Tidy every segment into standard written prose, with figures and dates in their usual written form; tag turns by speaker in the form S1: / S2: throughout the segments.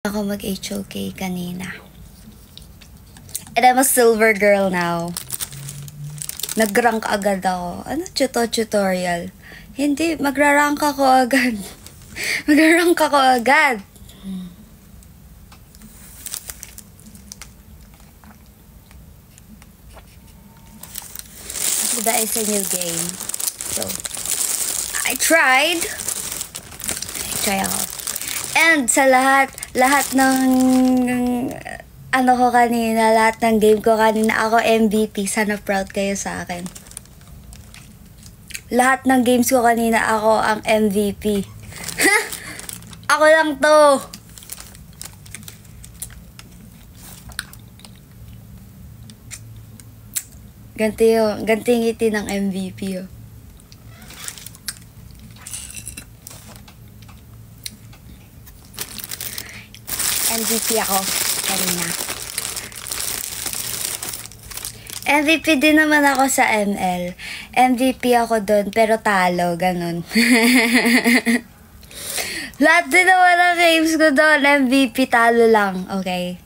S1: Ako mag-HOK kanina. And I'm a silver girl now. Nag-rank agad ako. Ano tutorial? Hindi, magra-rank ako agad. Magra-rank ako agad. So that is a new game. So, I tried. Try ako. And sa lahat ng ano ko kanina, lahat ng game ko kanina, ako MVP. Sana proud kayo sa akin. Lahat ng games ko kanina, ako ang MVP. Ako lang to. Ganti yung ngiti ng MVP yun. MVP ako kanina. MVP din naman ako sa ML. MVP ako doon, pero talo, ganun. Lahat din naman ng games ko doon, MVP, talo lang, okay?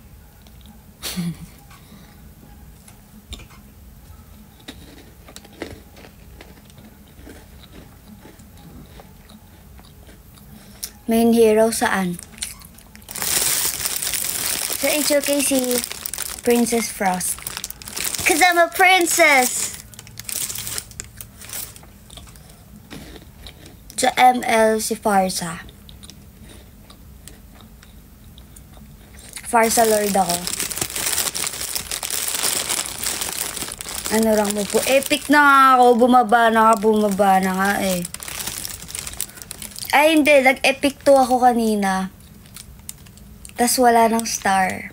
S1: Main hero saan? Sa HOK si Princess Frost. Cause I'm a princess! Sa ML si Farsa. Farsa Lord ako. Ano lang mo po? Epic na nga ako. Bumaba na nga eh. Ay hindi, nag-epic 2 ako kanina. Tas wala ng star.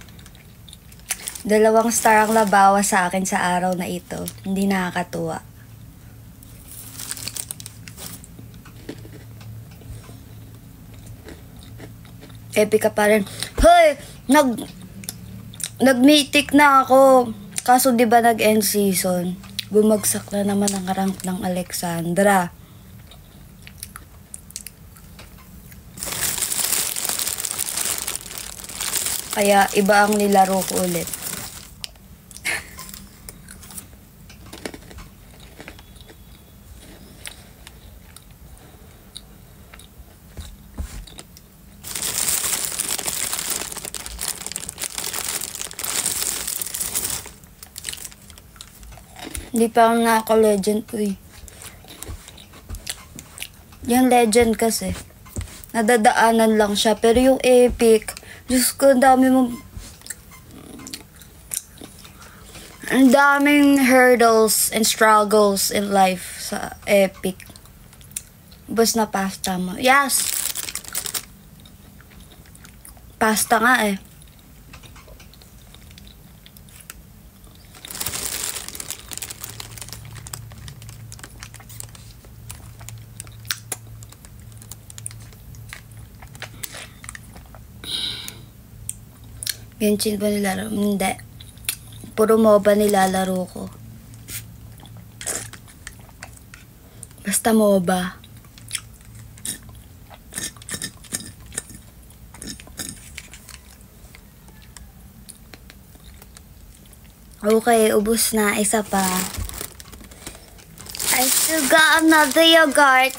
S1: 2 star ang nabawa sa akin sa araw na ito. Hindi nakakatuwa. Epic ka pa rin. Hoy! Nag-mythic na ako. Kaso di ba nag-end season? Bumagsak na naman ang rank ng Alexandra. Kaya iba ang nilaro ko ulit. Hindi pa ako nakaka-legend ko eh. Yung legend kasi, nadadaanan lang siya. Pero yung epic, Diyos ko, ang daming hurdles and struggles in life sa epic. Bus na pasta mo. Yes! Pasta nga eh. Genshin ba nilalaro? Hindi. Puro MOBA nilalaro ko. Basta MOBA. Okay, ubos na. Isa pa. I still got another yogurt.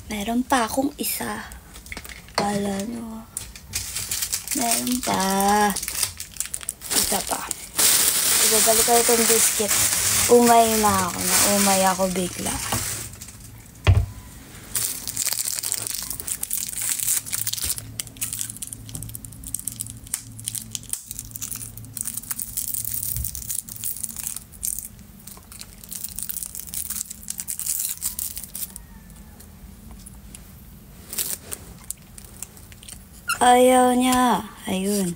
S1: Meron pa akong isa. Kala nyo. Meron pa. Isa pa. Ibabalik ko itong biscuit. Umay na ako. Umay ako bigla. Ayaw niya. Ayun.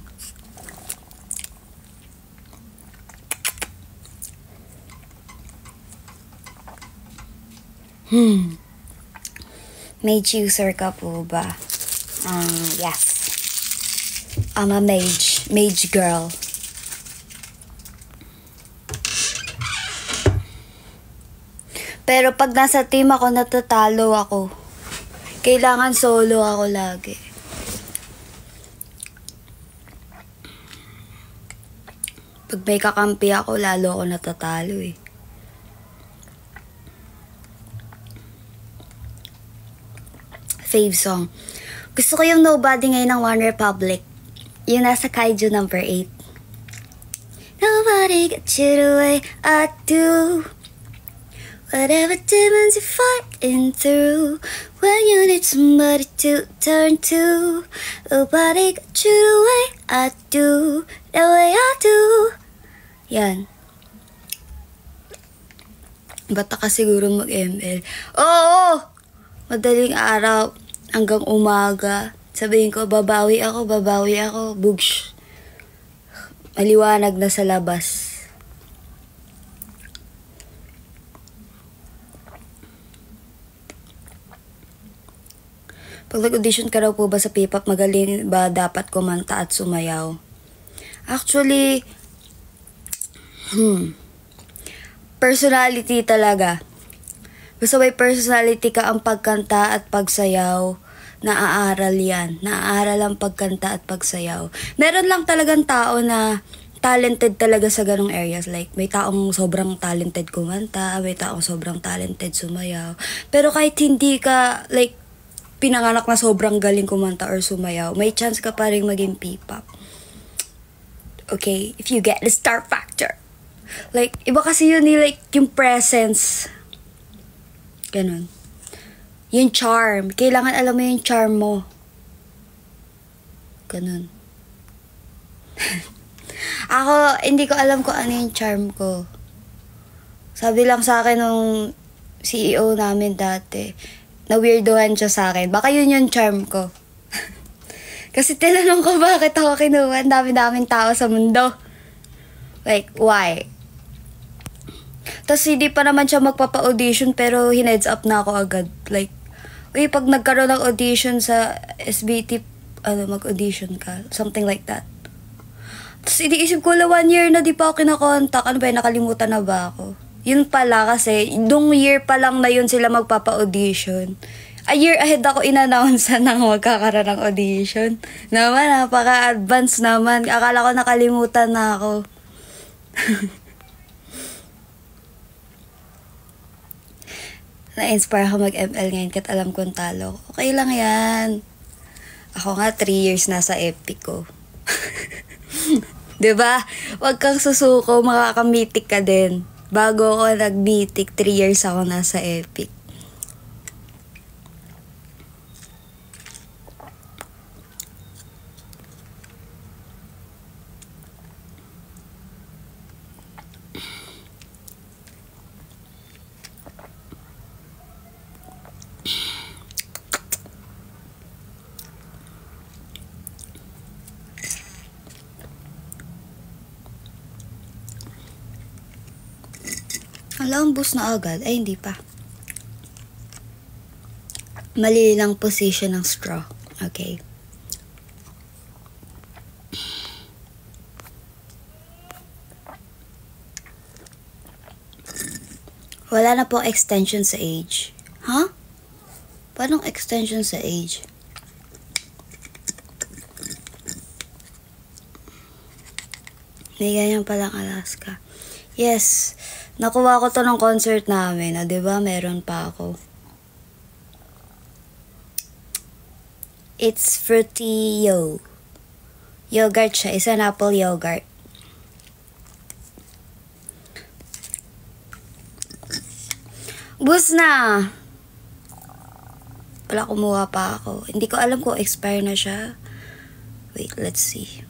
S1: Mage user ka po ba? Yes. I'm a mage. Mage girl. Pero pag nasa team ako, natatalo ako. Kailangan solo ako lagi. Pag may kakampi ako, lalo ako natatalo eh. Fave song. Gusto ko yung Nobody ngayon ng One Republic. Yung nasa Kaiju number 8. Nobody got you the way I do. Whatever demons you're fighting through, when you need somebody to turn to, nobody got you the way I do, the way I do. Yan. Bata ka siguro mag-ML. Oo! Madaling araw hanggang umaga. Sabihin ko, babawi ako, bugsh. Maliwanag na sa labas. Pag nag-audition ka raw po ba sa P-pop, magaling ba dapat kumanta at sumayaw? Actually, personality talaga. Basta may personality ka ang pagkanta at pagsayaw, naaaral yan. Naaaral ang pagkanta at pagsayaw. Meron lang talagang tao na talented talaga sa ganong areas. Like, may taong sobrang talented kumanta, may taong sobrang talented sumayaw. Pero kahit hindi ka, like, pinanganak na sobrang galing kumanta or sumayaw, may chance ka pa rin maging P-pop. Okay? If you get the star factor. Like, iba kasi yun ni, like, yung presence. Ganon. Yung charm. Kailangan alam mo yung charm mo. Ganon. Ako, hindi ko alam kung ano yung charm ko. Sabi lang sa akin nung CEO namin dati, na-weirdohan siya sa akin. Baka yun yung charm ko. Kasi tinanong ko bakit ako kinuha. Ang dami-daming tao sa mundo. Like, why? Tapos hindi pa naman siya magpapa-audition pero hineads up na ako agad. Like, uy, pag nagkaroon ng audition sa SBT, mag-audition ka. Something like that. Tapos iniisip ko, 1 year na di pa ako kinakontak. Ano ba yun, nakalimutan na ba ako? Yun pala kasi, nung year pa lang na yun sila magpapa-audition. A year ahead ako in-announce na magkakaroon ng audition. Naman, napaka-advance naman. Akala ko nakalimutan na ako. Na-inspire ako mag-ML ngayon kahit alam kong talo. Okay lang yan. Ako nga 3 years na sa epic ko. Diba? Huwag kang susuko, makakamitik ka din. Bago ako nag-mythic, 3 years ako nasa epic. Alam, bus na agad. Ay, hindi pa. Mali lang position ng straw. Okay. Wala na po extension sa age. Huh? Paano extension sa age? May ganyan palang Alaska. Yes. Nakuha ko to ng concert namin. Diba? Meron pa ako. It's fruity yogurt siya. It's an apple yogurt. Bus na! Wala, kumuha pa ako. Hindi ko alam kung expire na siya. Wait, let's see.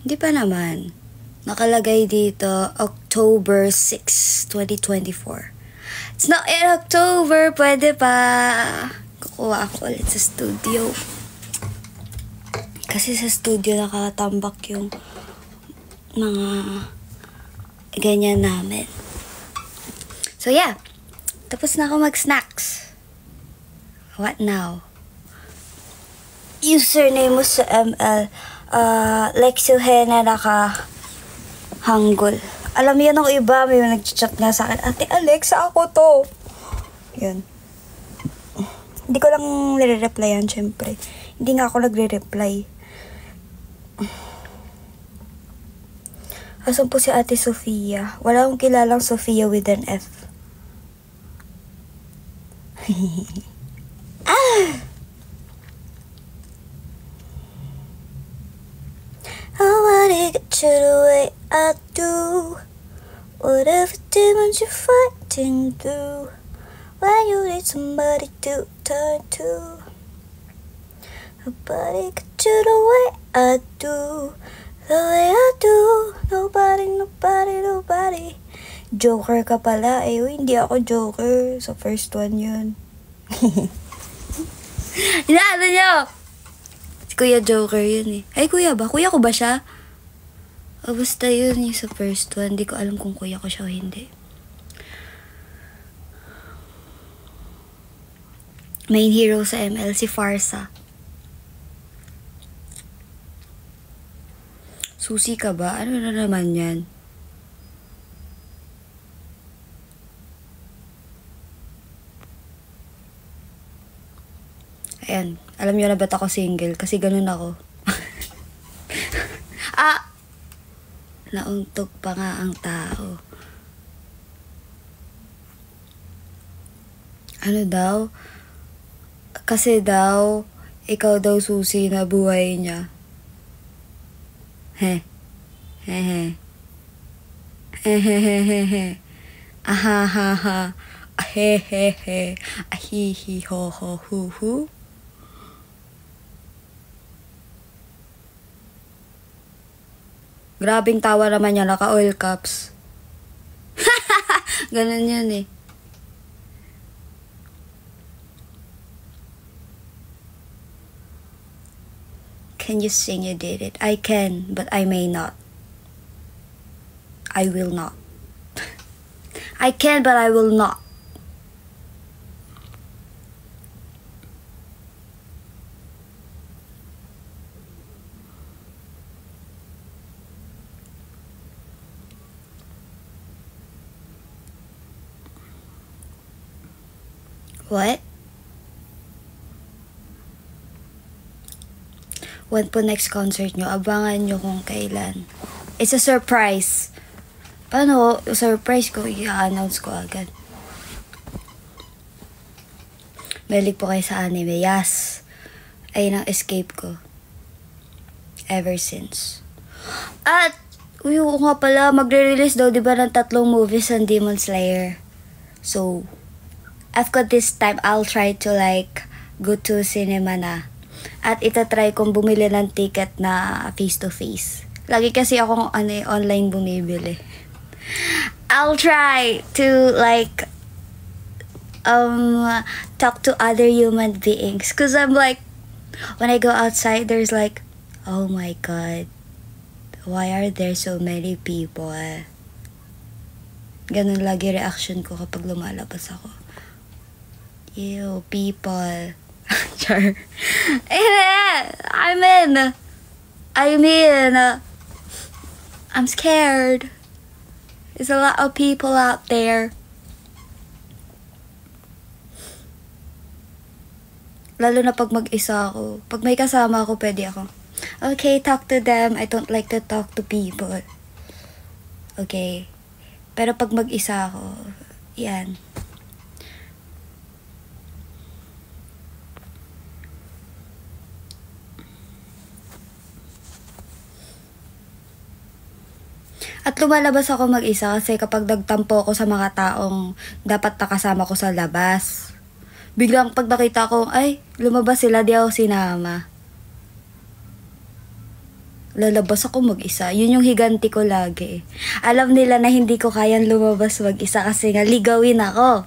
S1: Hindi pa naman. Nakalagay dito, October 6, 2024. It's not in October, pwede pa. Kukuha ako ulit sa studio. Kasi sa studio nakatambak yung mga ganyan namin. So yeah, tapos na ako mag-snacks. What now? Username mo sa ML, Lexio Hena Hanggol. Alam mo yan ng iba, may nag-chat nga sa akin, Ate Alexa, ako to. Yun. Hindi ko lang nire-replyan, syempre. Hindi nga ako nagre-reply. Asan po si Ate Sofia? Wala akong kilalang Sofia with an F. I wanna get you the way I do. Whatever demons you're fighting through, when you need somebody to turn to. Nobody get you the way I do. The way I do. Nobody, nobody, nobody. Joker ka pala. Eh, hindi ako Joker. Sa first one yun. Inaano nyo? Si Kuya Joker yun eh. Ay, kuya ba? Kuya ko ba siya? O, basta yun yung sa first one. Hindi ko alam kung kuya ko siya o hindi. Main hero sa ML, si Farsa. Susi ka ba? Ano na naman yan? Ayan. Alam nyo na ba't ako single? Kasi ganun ako. Nauntog pa nga ang tao. Ano daw? Kasi daw, ikaw daw susi na buhay niya. He. Hehe. Hehehehe. Ahahaha. Ahehehe. Ahihi ho ho hu hu. Grabing tawa naman niya, naka-oil cups. Ganun yun eh. Can you sing you did it? I can, but I may not. I will not. I can, but I will not. What? When po next concert nyo, abangan nyo kung kailan. It's a surprise. Paano? Surprise ko, i-announce ko agad. Mahilig po kayo sa anime. Yes. Ayun ang escape ko. Ever since. At, oo nga pala, magre-release daw, diba, ng 3 movies ng Demon Slayer. So, after this time, I'll try to like, go to cinema na. At itatry kong bumili ng ticket na face-to-face. Lagi kasi akong online bumibili. I'll try to like talk to other human beings. Cause I'm like, when I go outside, there's like, oh my God, why are there so many people? Ganun lagi reaction ko kapag lumalabas ako. Ew, people. Char. I'm scared. There's a lot of people out there. Lalo na pag mag-isa ako. Pag may kasama ako, pwede ako. Okay, talk to them. I don't like to talk to people. Okay. Pero pag mag-isa ako, yan. At lumalabas ako mag-isa kasi kapag nagtampo ako sa mga taong dapat nakasama ko sa labas, biglang pag nakita ko, ay, lumabas sila, di ako sinama. Lalabas ako mag-isa. Yun yung higanti ko lagi. Alam nila na hindi ko kayang lumabas mag-isa kasi nga ligawin ako.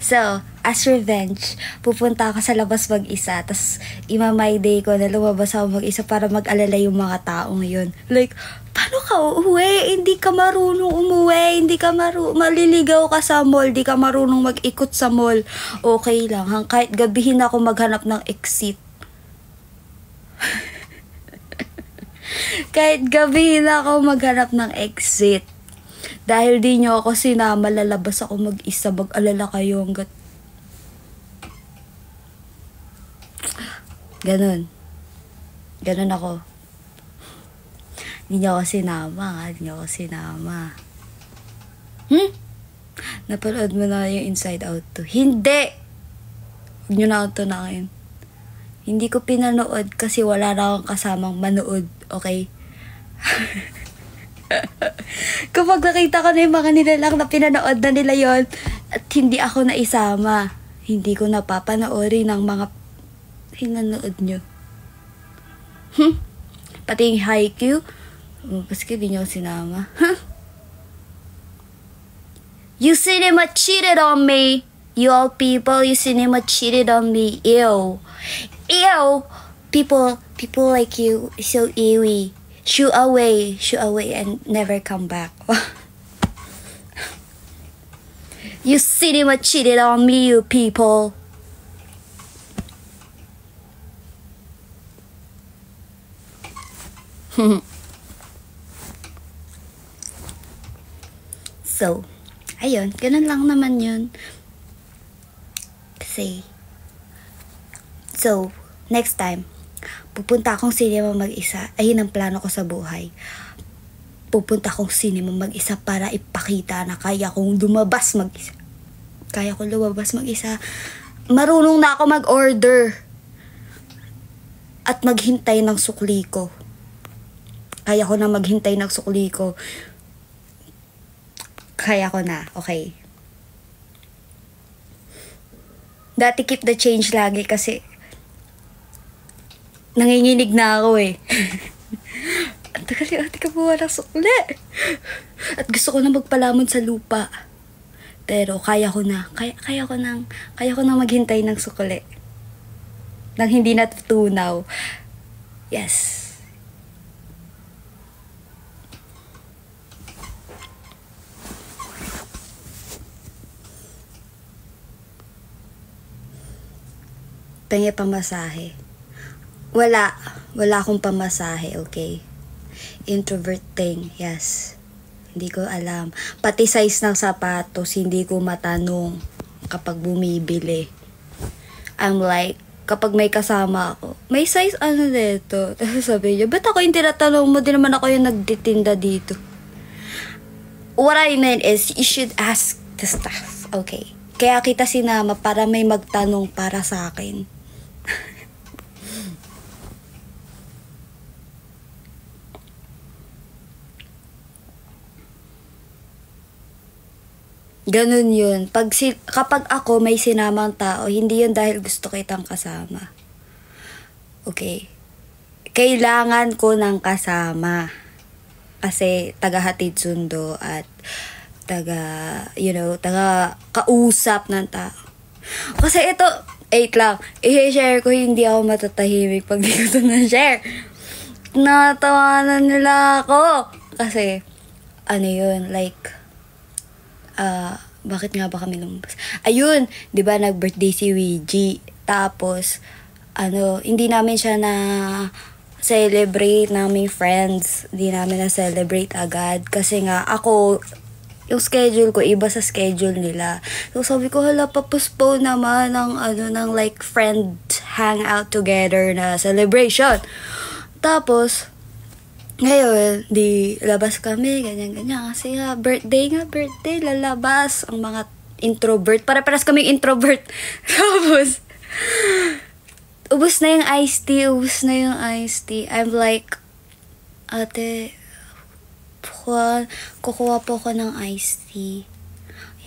S1: So, as revenge, pupunta ako sa labas mag-isa, tas imamay day ko na lumabas ako mag-isa para mag-alala yung mga taong yun. Like, paano ka uuwi? Hindi ka marunong umuwi, hindi ka maliligaw ka sa mall, hindi ka marunong mag-ikot sa mall. Okay lang, kahit gabihin ako maghanap ng exit. Kahit gabihin ako maghanap ng exit. Dahil di nyo ako sinama, lalabas ako mag-isa, mag-alala kayo hanggat... Ganon. Ganon ako. Hindi niyo ako sinama, Hindi niyo ako sinama. Napanood mo na yung Inside Out 2? Hindi! Huwag niyo na ako tunakin. Hindi ko pinanood kasi wala na akong kasamang manood, okay? Kapag nakita ko na yung mga nilalang na pinanood na nila yon at hindi ako naisama, hindi ko napapanoorin ng mga pinanood nyo. Pati yung Haikyuu, paski di nyo sinama. You cinema cheated on me! You all people, you cinema cheated on me. Ew. Ew! People like you, so ewy. Shoo away, and never come back. You cinema cheated on me, you people. So, ayun, ganun lang naman yun. Kasi, so, next time, pupunta akong cinema mag-isa. Ayun ang plano ko sa buhay. Pupunta akong cinema mag-isa para ipakita na kaya kong lumabas mag-isa. Kaya kong lumabas mag-isa. Marunong na ako mag-order. At maghintay ng sukli ko. Kaya ko na maghintay ng sukli ko. Kaya ko na, okay. Dati keep the change lagi kasi nanginginig na ako eh. Ang tagal yung ate ka buwan ng sukli. At gusto ko na magpalamon sa lupa. Pero kaya ko na. Kaya ko na maghintay ng sukli. Nang hindi natutunaw. Yes. Pengi pamasahe. Wala akong pamasahe, okay? Introvert thing, yes. Hindi ko alam. Pati size ng sapatos, hindi ko matanong kapag bumibili. I'm like, kapag may kasama ako, may size ano dito? Tapos sabi niya, ba't ako yung tinatanong mo? Di naman ako yung nagtitinda dito. What I meant is, you should ask the staff, okay? Kaya kita sinama para may magtanong para sa akin. Ganun yun. Kapag ako may sinamang tao, hindi yun dahil gusto kitang kasama. Okay. Kailangan ko ng kasama. Kasi taga-hatid sundo at taga-kausap ng tao. Kasi ito, 8 lang. I-share ko, hindi ako matatahimik pag di ko ito na-share. Natawanan nila ako. Kasi, ano yun, like, bakit nga ba kami lumabas? Ayun, 'di ba nag-birthday si Ouija. Tapos hindi namin siya na celebrate naming friends. Hindi namin na celebrate agad kasi nga ako yung schedule ko iba sa schedule nila. So sabi ko, hala, pa-postpone naman ng like friend hangout together na celebration. Tapos ngayon, di labas kami, ganyan-ganyan. Kasi birthday, lalabas ang mga introvert. Pare-paras kaming introvert. Tapos, ubos na yung iced tea. I'm like, ate, kukuha po ako ng iced tea.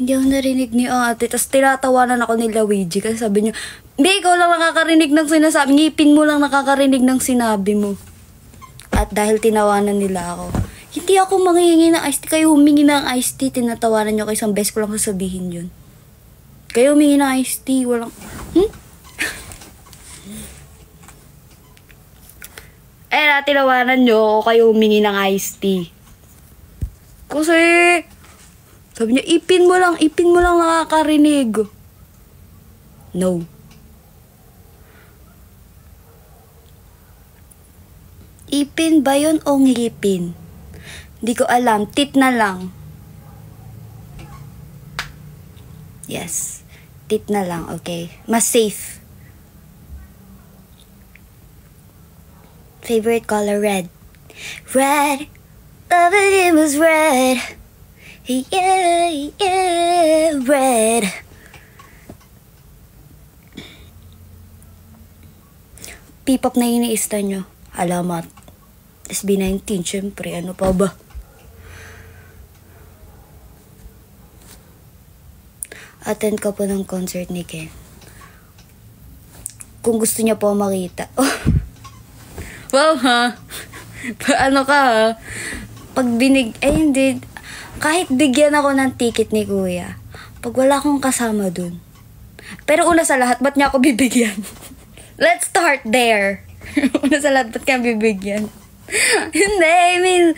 S1: Hindi ako narinig ni ate. Tapos tinatawanan ako ni Luigi kasi sabi niya, hindi, ikaw lang nakakarinig ng sinasabi. Ngipin mo lang nakakarinig ng sinabi mo. At dahil tinawanan nila ako, hindi ako manghihingi ng iced tea. Kayo humingi ng iced tea, tinatawanan nyo. Isang beses ko lang sasabihin yun. Kayo humingi ng iced tea, walang... tinawanan nyo, kayo humingi ng iced tea. Kasi, sabi niya, ipin mo lang nakakarinig. No. Ipin ba yun o ngipin? Hindi ko alam. Tit na lang. Yes. Tit na lang, okay. Mas safe. Favorite color, red. Red, love it was red. Yeah, yeah, red. P-pop na iniista nyo. Alamat. SB19, syempre. Ano pa ba? Attend ka po ng concert ni Ken. Kung gusto niya po makita. Wow, ha? Ano ka, ha? Pag hindi. Kahit bigyan ako ng ticket ni Kuya, pag wala akong kasama dun. Pero una sa lahat, ba't niya ako bibigyan? Let's start there. Una sa lahat, ba't niya bibigyan? Hindi, I mean,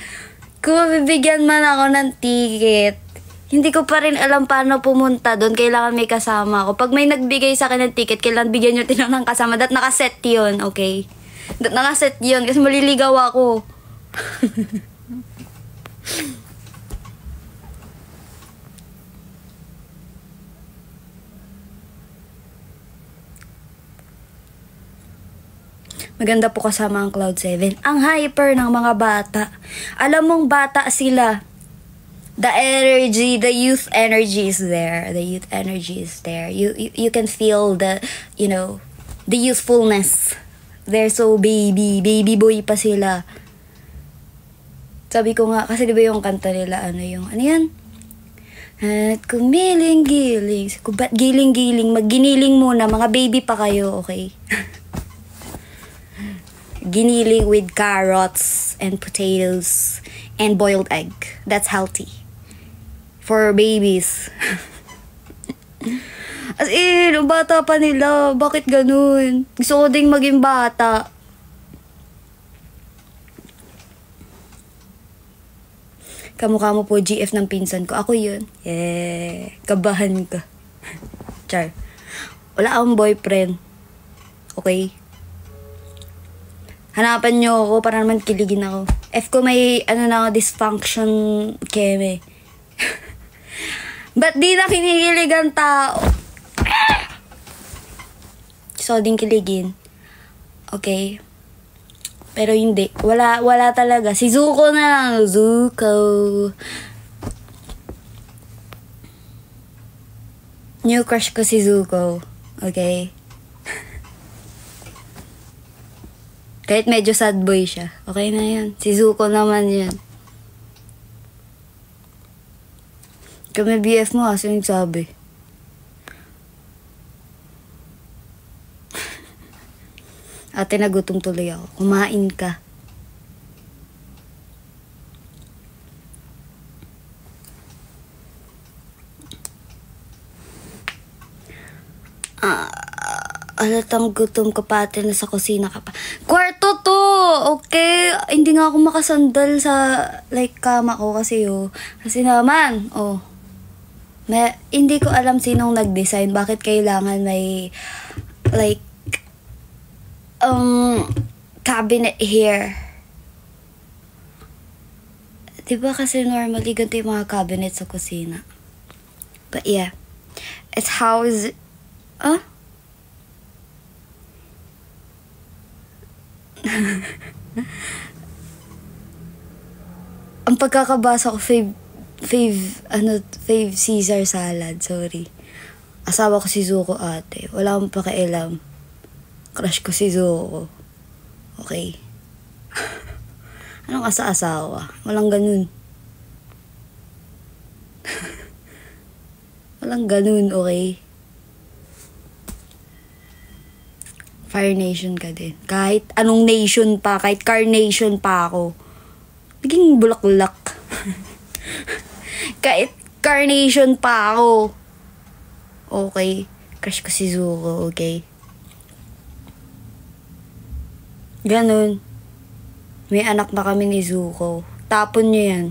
S1: kung bibigyan man ako ng ticket, hindi ko pa rin alam paano pumunta doon. Kailangan may kasama ako. Pag may nagbigay sa akin ng ticket, kailangan bigyan nyo tinang ng kasama. Dat nakaset yun, okay? Dat nakaset yun kasi maliligaw ako. Maganda po kasama ang Cloud7. Ang hyper ng mga bata. Alam mong bata sila. The energy, the youth energy is there. The youth energy is there. You can feel the, the youthfulness. They're so baby boy pa sila. Sabi ko nga, kasi di ba yung kanta nila, ano yan? At kumiling-giling. Ba't giling-giling? Magginiling muna, mga baby pa kayo, okay? Giniling with carrots and potatoes and boiled egg. That's healthy. For babies. As in, bata pa nila. Bakit ganun? Gusto ko ding maging bata. Kamukha mo po GF ng pinsan ko. Ako yun. Yeah. Kabahan ka. Char. Wala akong boyfriend. Okay? Hanapan nyo ako para naman kiligin ako. F ko may, dysfunction keme. Ba't di na kinikilig ang tao? So, din kiligin. Okay. Pero hindi. Wala talaga. Si Zuko na lang. Zuko. New crush ko si Zuko. Okay? Kahit medyo sad boy siya. Okay na yun. Si Zuko naman yun. Kami BF mo, kasi nagsabi. Ate, nagutom tuloy ako. Kumain ka. Alatang gutom ka pa, ate, nasa kusina ka pa. Kwarto to! Okay? Hindi nga ako makasandal sa, kama ko kasi, Kasi naman, hindi ko alam sinong nag-design. Bakit kailangan may, cabinet here. Diba kasi normally ganito yung mga cabinet sa kusina. But yeah. It's how is it? Ang pagkakabasa ko, fave Caesar salad. Sorry. Asawa ko si Zuko, ate. Wala akong pakialam. Crush ko si Zuko. Okay. Anong asa-asawa? Walang ganun. Walang ganun, okay? Fire Nation ka din. Kahit anong nation pa, kahit carnation pa ako. Naging bulaklak. Kahit carnation pa ako. Okay. Crush ko si Zuko, okay? Ganun. May anak na kami ni Zuko. Tapon niyo yan.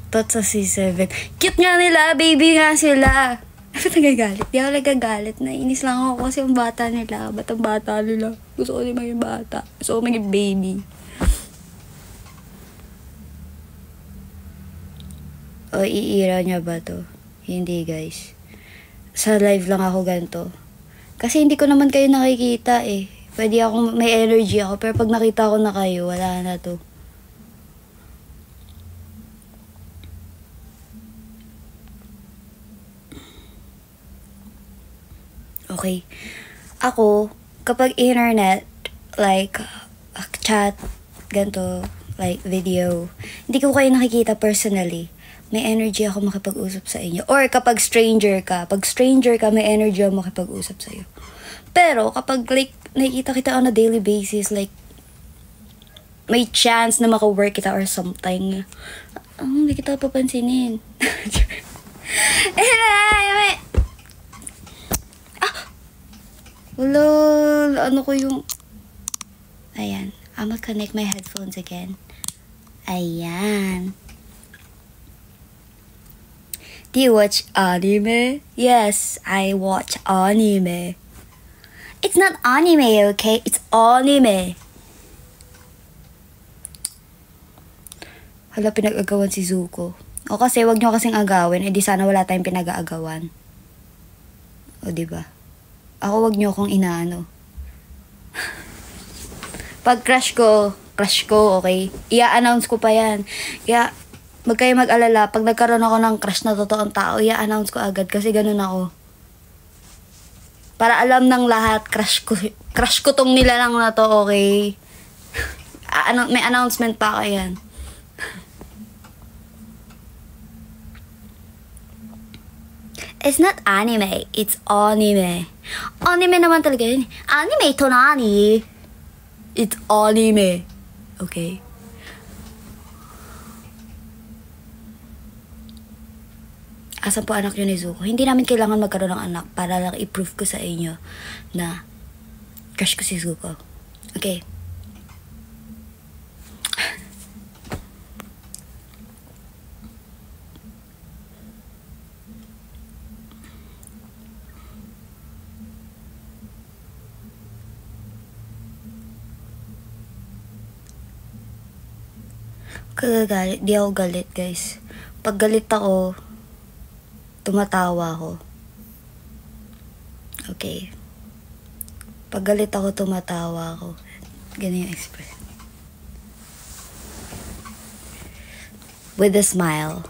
S1: Tot sa C7. Cute nga nila, baby nga sila. Ba't nagagalit? Di ako nagagalit. Nainis lang ako kasi yung bata nila. Ba't ang bata nila? Gusto ko din maging bata. Gusto ko maging baby. O, iira niya ba to? Hindi, guys. sa live lang ako ganito. Kasi hindi ko naman kayo nakikita eh. Pwede akong, may energy ako, pero pag nakita ko na kayo, wala na to. Okay. Ako, kapag internet, like, chat, ganito, like, video, hindi ko kayo nakikita personally. May energy ako makipag-usap sa inyo. Or kapag stranger ka, may energy ako makipag-usap sa iyo. Pero, kapag, like, nakikita kita on a daily basis, like, may chance na maka-work kita or something, hindi kita papansinin. Wala, ano ko yung... Ayan. I'm gonna connect my headphones again. Ayan. Do you watch anime? Yes, I watch anime. It's not anime, okay? It's anime. Hala, pinag-agawan si Zuko. O kasi, wag nyo kasing agawin. Eh di sana wala tayong pinag-aagawan. O diba? Ako wag nyo akong inaano. Pag crush ko, okay? I-announce ko pa yan. Kaya, wag kayo mag-alala. Pag nagkaroon ako ng crush na totoong tao, i-announce ko agad kasi ganun ako. Para alam ng lahat, crush ko tong nilalang na to, okay? May announcement pa ako yan. It's not anime, it's anime. Anime naman talaga yun. Anime to nani? It's anime. Okay? Asan po anak yun ni Zuko? Hindi namin kailangan magkaroon ng anak para lang i-prove ko sa inyo na crush ko si Zuko. Okay? Kagagalit. Di ako galit, guys. Pag galit ako, tumatawa ako. Okay. Pag galit ako, tumatawa ako. Ganun yung expression. With a smile.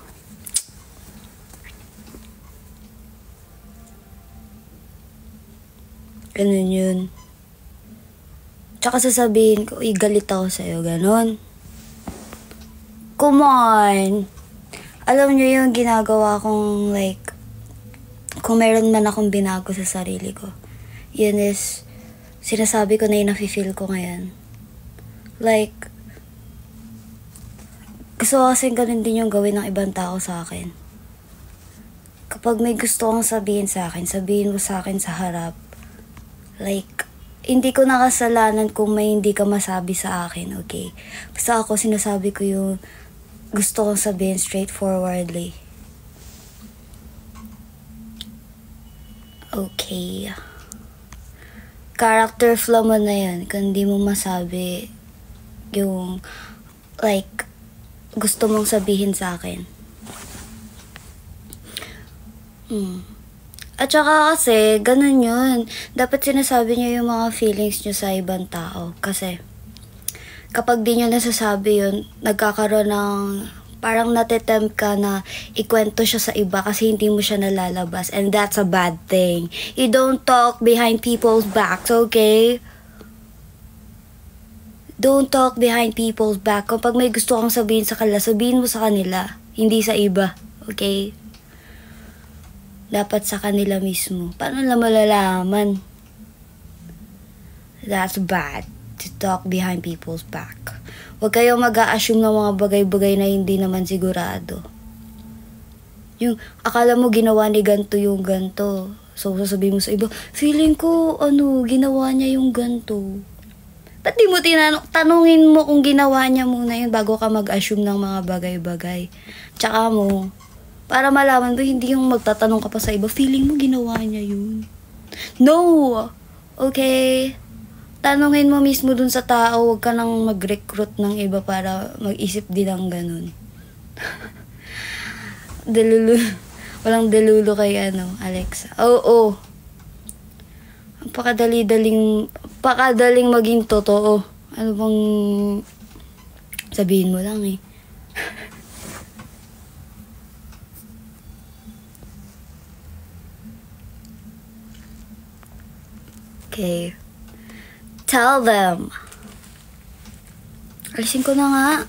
S1: Ganun yun. Tsaka sasabihin ko, galit ako sa'yo. Ganun. Come on! Alam nyo yung ginagawa kong like, kung meron man akong binago sa sarili ko, yun is, sinasabi ko na yung nafe-feel ko ngayon. Like, gusto ko kasing ganun din yung gawin ng ibang tao sa akin. Kapag may gusto kong sabihin sa akin, sabihin mo sa akin sa harap. Like, hindi ko nakasalanan kung may hindi ka masabi sa akin, okay? Basta ako sinasabi ko yung gusto kong sabihin straightforwardly. Okay. Character flaw mo na yun. Kung hindi mo masabi yung like gusto mong sabihin sa akin. At saka kasi, ganun yun. Dapat sinasabi niyo yung mga feelings niyo sa ibang tao. Kasi kapag di nyo nasasabi yun, nagkakaroon ng parang natitempt ka na ikwento siya sa iba kasi hindi mo siya nalalabas. And that's a bad thing. You don't talk behind people's backs, okay? Don't talk behind people's back. Kapag may gusto kang sabihin sa kanila, sabihin mo sa kanila. Hindi sa iba, okay? Dapat sa kanila mismo. Paano lang malalaman? That's bad. To talk behind people's back. Huwag kayong mag-a-assume ng mga bagay-bagay na hindi naman sigurado. Yung akala mo ginawa ni ganto yung ganto. So sasabihin mo sa iba, feeling ko ginawa niya yung ganto. Ba't di mo tanungin mo kung ginawa niya muna yun bago ka mag-assume ng mga bagay-bagay. Tsaka mo, para malaman mo, hindi yung magtatanong ka pa sa iba, feeling mo ginawa niya yun. No! Okay? Tanungin mo mismo dun sa tao, huwag ka nang mag-recruit ng iba para mag-isip din ng ganun. Walang delulo kay Alexa. Oo. Ang pakadaling maging totoo. Ano bang sabihin mo lang eh. Okay. Tell them. Alisin ko na nga.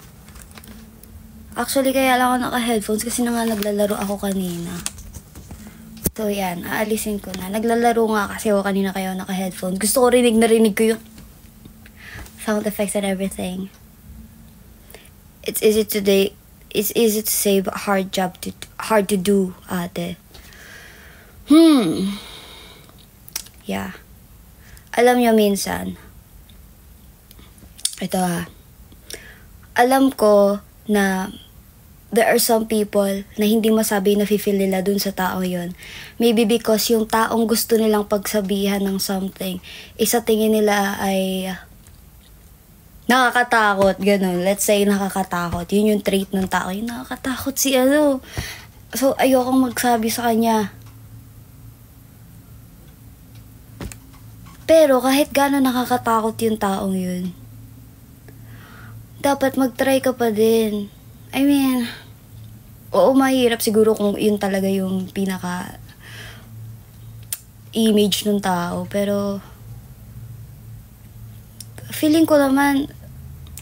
S1: Actually, kaya lang ako naka-headphones kasi na nga naglalaro ako kanina. So, yan. Aalisin ko na. Naglalaro nga kasi ako kanina kaya naka-headphones. Gusto ko rinig ko yung sound effects and everything. It's easy to say, but hard to do, ate. Yeah. Alam niyo minsan, ito alam ko na there are some people na hindi masabi na feel nila dun sa taong yon. Maybe because yung taong gusto nilang pagsabihan ng something, isa tingin nila ay nakakatakot, ganun. Let's say nakakatakot. Yun yung trait ng tao. Yung nakakatakot si So, ayokong magsabi sa kanya. Pero kahit gano'n nakakatakot yung taong yun, dapat mag-try ka pa din. I mean, oo, mahirap siguro kung yun talaga yung pinaka-image ng tao. Pero, feeling ko naman,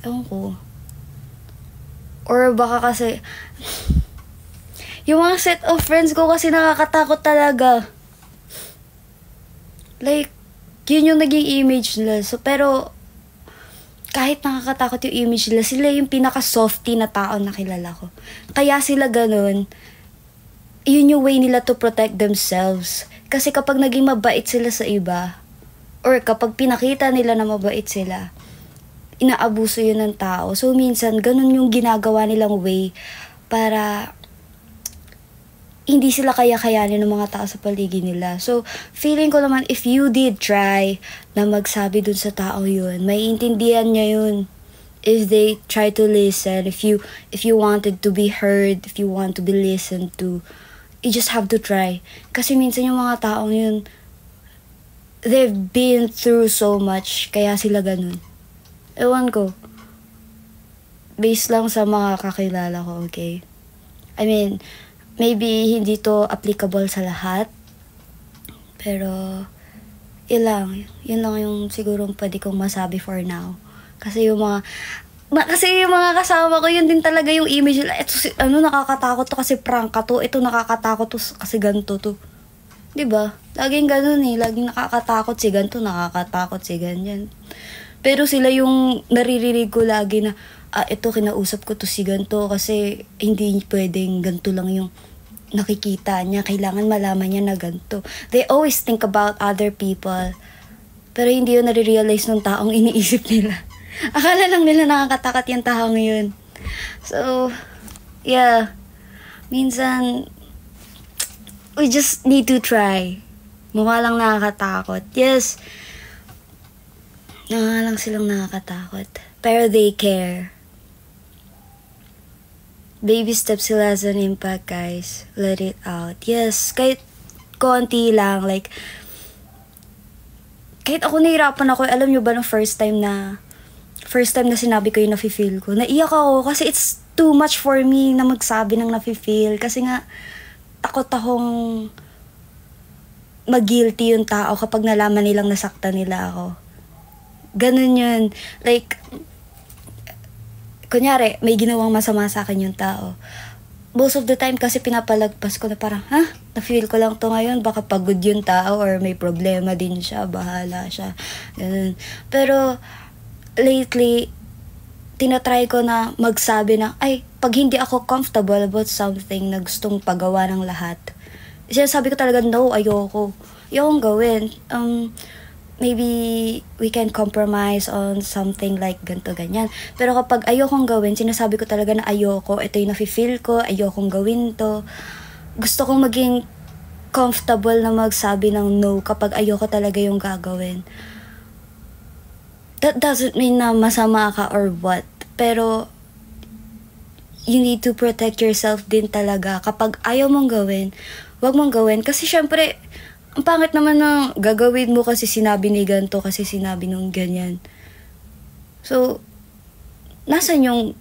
S1: ewan ko. Or baka kasi, yung mga set of friends ko kasi nakakatakot talaga. Like, yun yung naging image nila. So, pero, kahit nakakatakot yung image nila, sila yung pinaka-softy na tao na kilala ko. Kaya sila ganun, yun yung way nila to protect themselves. Kasi kapag naging mabait sila sa iba, or kapag pinakita nila na mabait sila, inaabuso yun ng tao. So, minsan, ganun yung ginagawa nilang way para hindi sila kaya-kayanin ng mga tao sa paligid nila. So, feeling ko naman, if you did try na magsabi dun sa tao yun, may intindihan niya yun. If they try to listen, if you wanted to be heard, if you want to be listened to, you just have to try. Kasi minsan yung mga taong yun, they've been through so much, kaya sila ganun. Ewan ko. Based lang sa mga kakilala ko, okay? I mean, maybe hindi to applicable sa lahat. Pero, yun lang yung siguro pwede kong masabi for now. Kasi yung mga kasama ko, yun din talaga yung image nila. Ito, nakakatakot to kasi prangka to. Ito, nakakatakot to kasi ganito to. Diba? Laging ganun eh. Laging nakakatakot si ganito, nakakatakot si ganyan. Pero sila yung naririnig ko lagi na, ito, kinausap ko to si ganito kasi hindi pwedeng ganito lang yung nakikita niya. Kailangan malaman niya na ganito. They always think about other people. Pero hindi yun nare-realize ng taong iniisip nila. Akala lang nila nakakatakot yung taong yun. So, yeah. Minsan, we just need to try. Mukha lang nakakatakot. Yes, lang silang nakakatakot. Pero they care. Baby steps still has an impact, guys. Let it out. Yes, kahit konti lang. Like, kahit ako nahirapan ako, alam nyo ba nung first time na sinabi ko yung nafe-feel ko, naiyak ako kasi it's too much for me na magsabi ng nafe-feel. Kasi nga, takot akong mag-guilty yung tao kapag nalaman nilang nasaktan nila ako. Ganun yun. Like, kunyari, may ginawang masama sa akin yung tao. Most of the time kasi pinapalagpas ko na parang, na-feel ko lang to ngayon, baka pagod yung tao or may problema din siya, bahala siya. Ganun. Pero, lately, tinatry ko na magsabi na, pag hindi ako comfortable about something na gustong pagawa ng lahat, sinasabi ko talaga, no, ayokong gawin. Maybe we can compromise on something like ganito, ganyan. Pero kapag ayokong gawin, sinasabi ko talaga na ayoko, ito yung nafe-feel ko, ayokong gawin to. Gusto kong maging comfortable na magsabi ng no kapag ayoko talaga yung gagawin. That doesn't mean na masama ka or what. Pero, you need to protect yourself din talaga. Kapag ayaw mong gawin, wag mong gawin. Kasi syempre, ang pangit naman na gagawin mo kasi sinabi ni ganito, kasi sinabi nung ganyan. So, nasan yung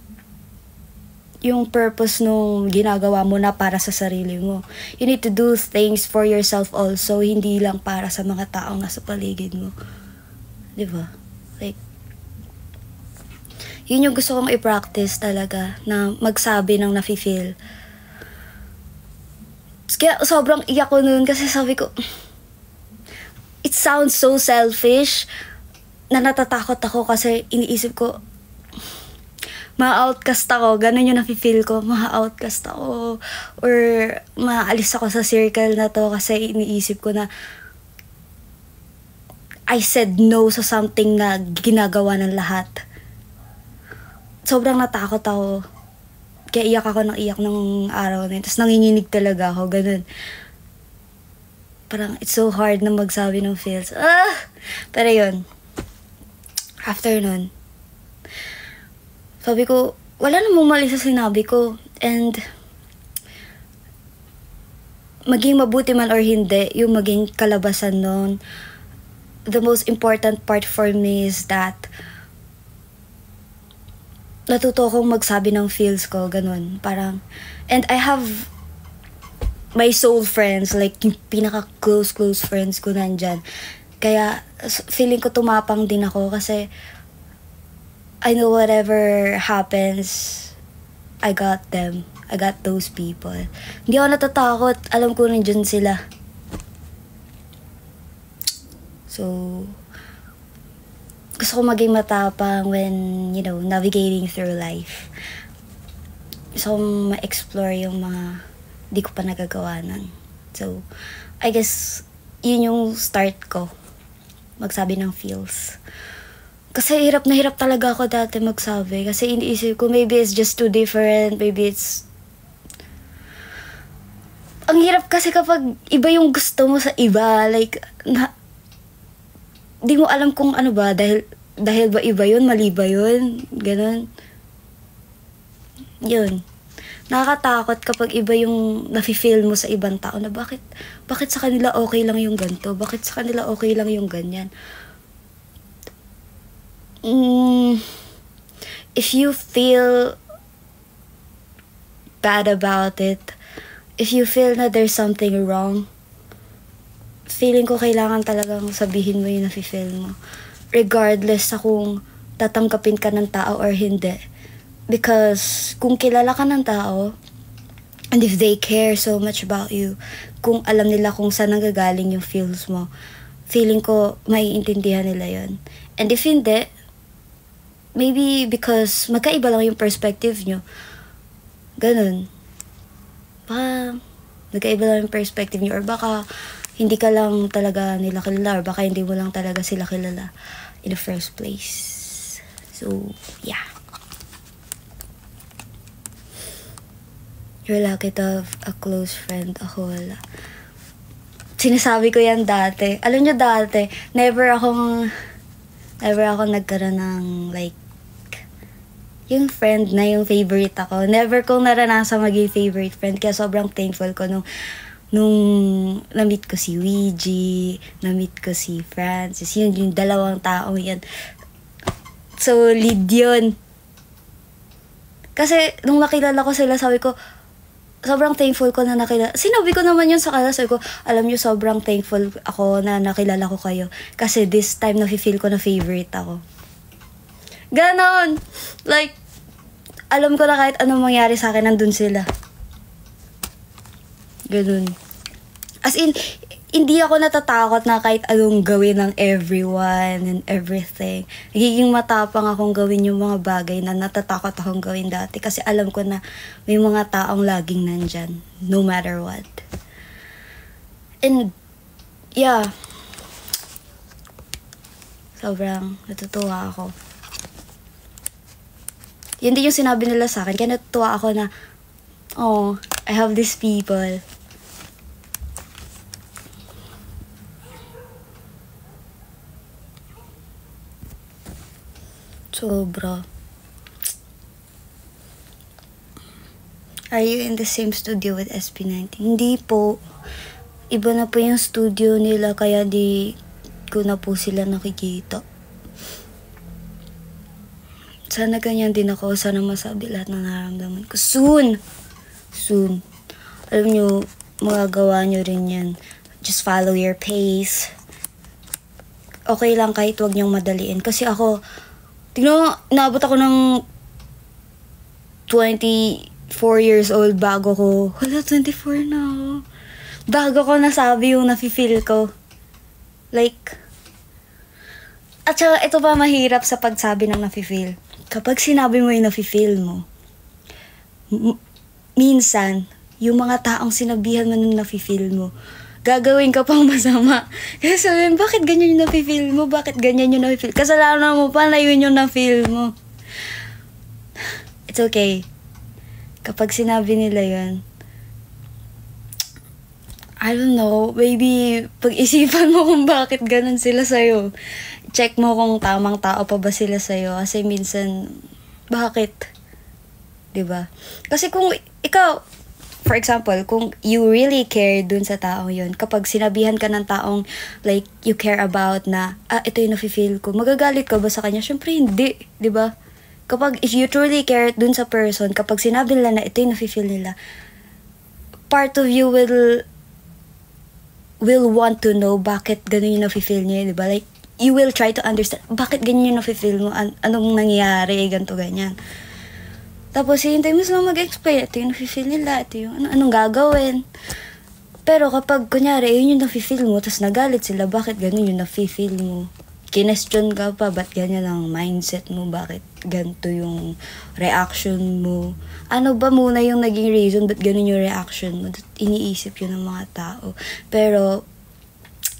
S1: purpose nung ginagawa mo na para sa sarili mo? You need to do things for yourself also, hindi lang para sa mga taong nasa paligid mo. Diba? Like, yun yung gusto kong i-practice talaga, na magsabi ng nafe-feel. Kaya sobrang iyak ko noon kasi sabi ko, it sounds so selfish na natatakot ako kasi iniisip ko, ma-outcast ako. Ganun yung nafe-feel ko, ma-outcast ako. Or maalis ako sa circle na to kasi iniisip ko na I said no sa something na ginagawa ng lahat. Sobrang natakot ako. Kaya iyak ako ng iyak ng araw na yun. Tapos nanginginig talaga ako, ganun. Parang it's so hard na magsabi ng feels. Pero yun, after nun, sabi ko, wala namang mali sa sinabi ko. And maging mabuti man or hindi, yung maging kalabasan nun, the most important part for me is that natuto akong magsabi ng feels ko, ganun. Parang, and I have my soul friends, like yung pinaka-close friends ko nandyan. Kaya, feeling ko tumapang din ako kasi I know whatever happens, I got them. I got those people. Hindi ako natatakot. Alam ko nandyan sila. So, gusto ko maging matapang when, you know, navigating through life. Gusto ko ma-explore yung mga di ko pa nagagawa nun. So, I guess, yun yung start ko. Magsabi ng feels. Kasi hirap na hirap talaga ako dati magsabi. Kasi iniisip ko, maybe it's just too different. Maybe it's... Ang hirap kasi kapag iba yung gusto mo sa iba. Like, di mo alam kung ano ba. Dahil ba iba yun? Mali ba yun? Ganon. Yun. Nakakatakot kapag iba yung nafe-feel mo sa ibang tao na bakit sa kanila okay lang yung ganito? Bakit sa kanila okay lang yung ganyan? If you feel bad about it, if you feel na there's something wrong, feeling ko kailangan talagang sabihin mo yung nafe-feel mo. Regardless sa kung tatanggapin ka ng tao or hindi. Because kung kilala ka ng tao, and if they care so much about you, kung alam nila kung saan nanggagaling yung feels mo, feeling ko maiintindihan nila yon. And if hindi, maybe because magkaiba lang yung perspective nyo. Ganun. Baka magkaiba lang yung perspective nyo, or baka hindi ka lang talaga nila kilala, or baka hindi mo lang talaga sila kilala in the first place. So, yeah. You're lucky to have a close friend. Ako wala. Sinasabi ko yan dati. Alam nyo dati, never akong nagkaroon ng like, yung friend na yung favorite ako. Never kong naranasan maging favorite friend. Kaya sobrang thankful ko nung na-meet ko si Ouija, na-meet ko si Francis. Yun, yung dalawang taong yun. Solid yun. Kasi nung nakilala ko sila, sabi ko, sobrang thankful ko na nakilala. Sinabi ko naman yun sa kanila. Sabi ko, alam nyo, sobrang thankful ako na nakilala ko kayo. Kasi this time, nafe-feel ko na favorite ako. Ganon! Like, alam ko na kahit anong mangyari sa akin, nandun sila. Ganon. As in, hindi ako natatakot na kahit anong gawin ng everyone and everything. Nagiging matapang akong gawin yung mga bagay na natatakot akong gawin dati. Kasi alam ko na may mga taong laging nandyan. No matter what. And, yeah. Sobrang natutuwa ako. Yun din yung sinabi nila sa akin. Kaya natutuwa ako na, oh, I have these people. Sobra. Are you in the same studio with SB19? Hindi po. iba na po yung studio nila, kaya di ko na po sila nakikita. Sana ganyan din ako. Sana masabi lahat ng nararamdaman ko. Soon! Soon. Alam nyo, magagawa nyo rin yan. Just follow your pace. Okay lang kahit wag nyong madaliin. Kasi ako, tignan mo, naabot ako ng 24 years old bago ko. Wala, 24 na ako. Bago ko nasabi yung nafe-feel ko. Like, at saka ito pa mahirap sa pagsabi ng nafe-feel. Kapag sinabi mo yung nafe-feel mo, minsan, yung mga taong sinabihan mo ng nafe-feel mo, gagawin ka pang masama. Kasi sabihin, bakit ganyan yung nafe-feel mo? Bakit ganyan yung nafe-feel? Kasalanan mo pa na yun yung nafe-feel mo. It's okay. Kapag sinabi nila yun, I don't know, maybe pag-isipan mo kung bakit ganun sila sa'yo. Check mo kung tamang tao pa ba sila sa'yo. Kasi minsan, bakit? Diba? Kasi kung ikaw, for example, kung you really care dun sa taong yun, kapag sinabihan ka ng taong like you care about na, ito yung nafe-feel ko, magagalit ka ba sa kanya? Syempre hindi, diba? Kapag if you truly care dun sa person, kapag sinabi nila na ito yung nafe-feel nila, part of you will want to know bakit ganun yung nafe-feel niya, diba? Like, you will try to understand, bakit ganyan yung nafe-feel mo, anong nangyayari, ganito, ganyan. Tapos, hintay mo sila mag-explain, ito yung nafe-feel nila, ito yung anong gagawin. Pero kapag, kunyari, yun yung nafe-feel mo, tapos nagalit sila, bakit ganun yung nafe-feel mo? Kinestyon ka pa, ba't ganyan ang mindset mo, bakit ganito yung reaction mo? Ano ba muna yung naging reason, ba't ganun yung reaction mo? Iniisip yun ng mga tao. Pero,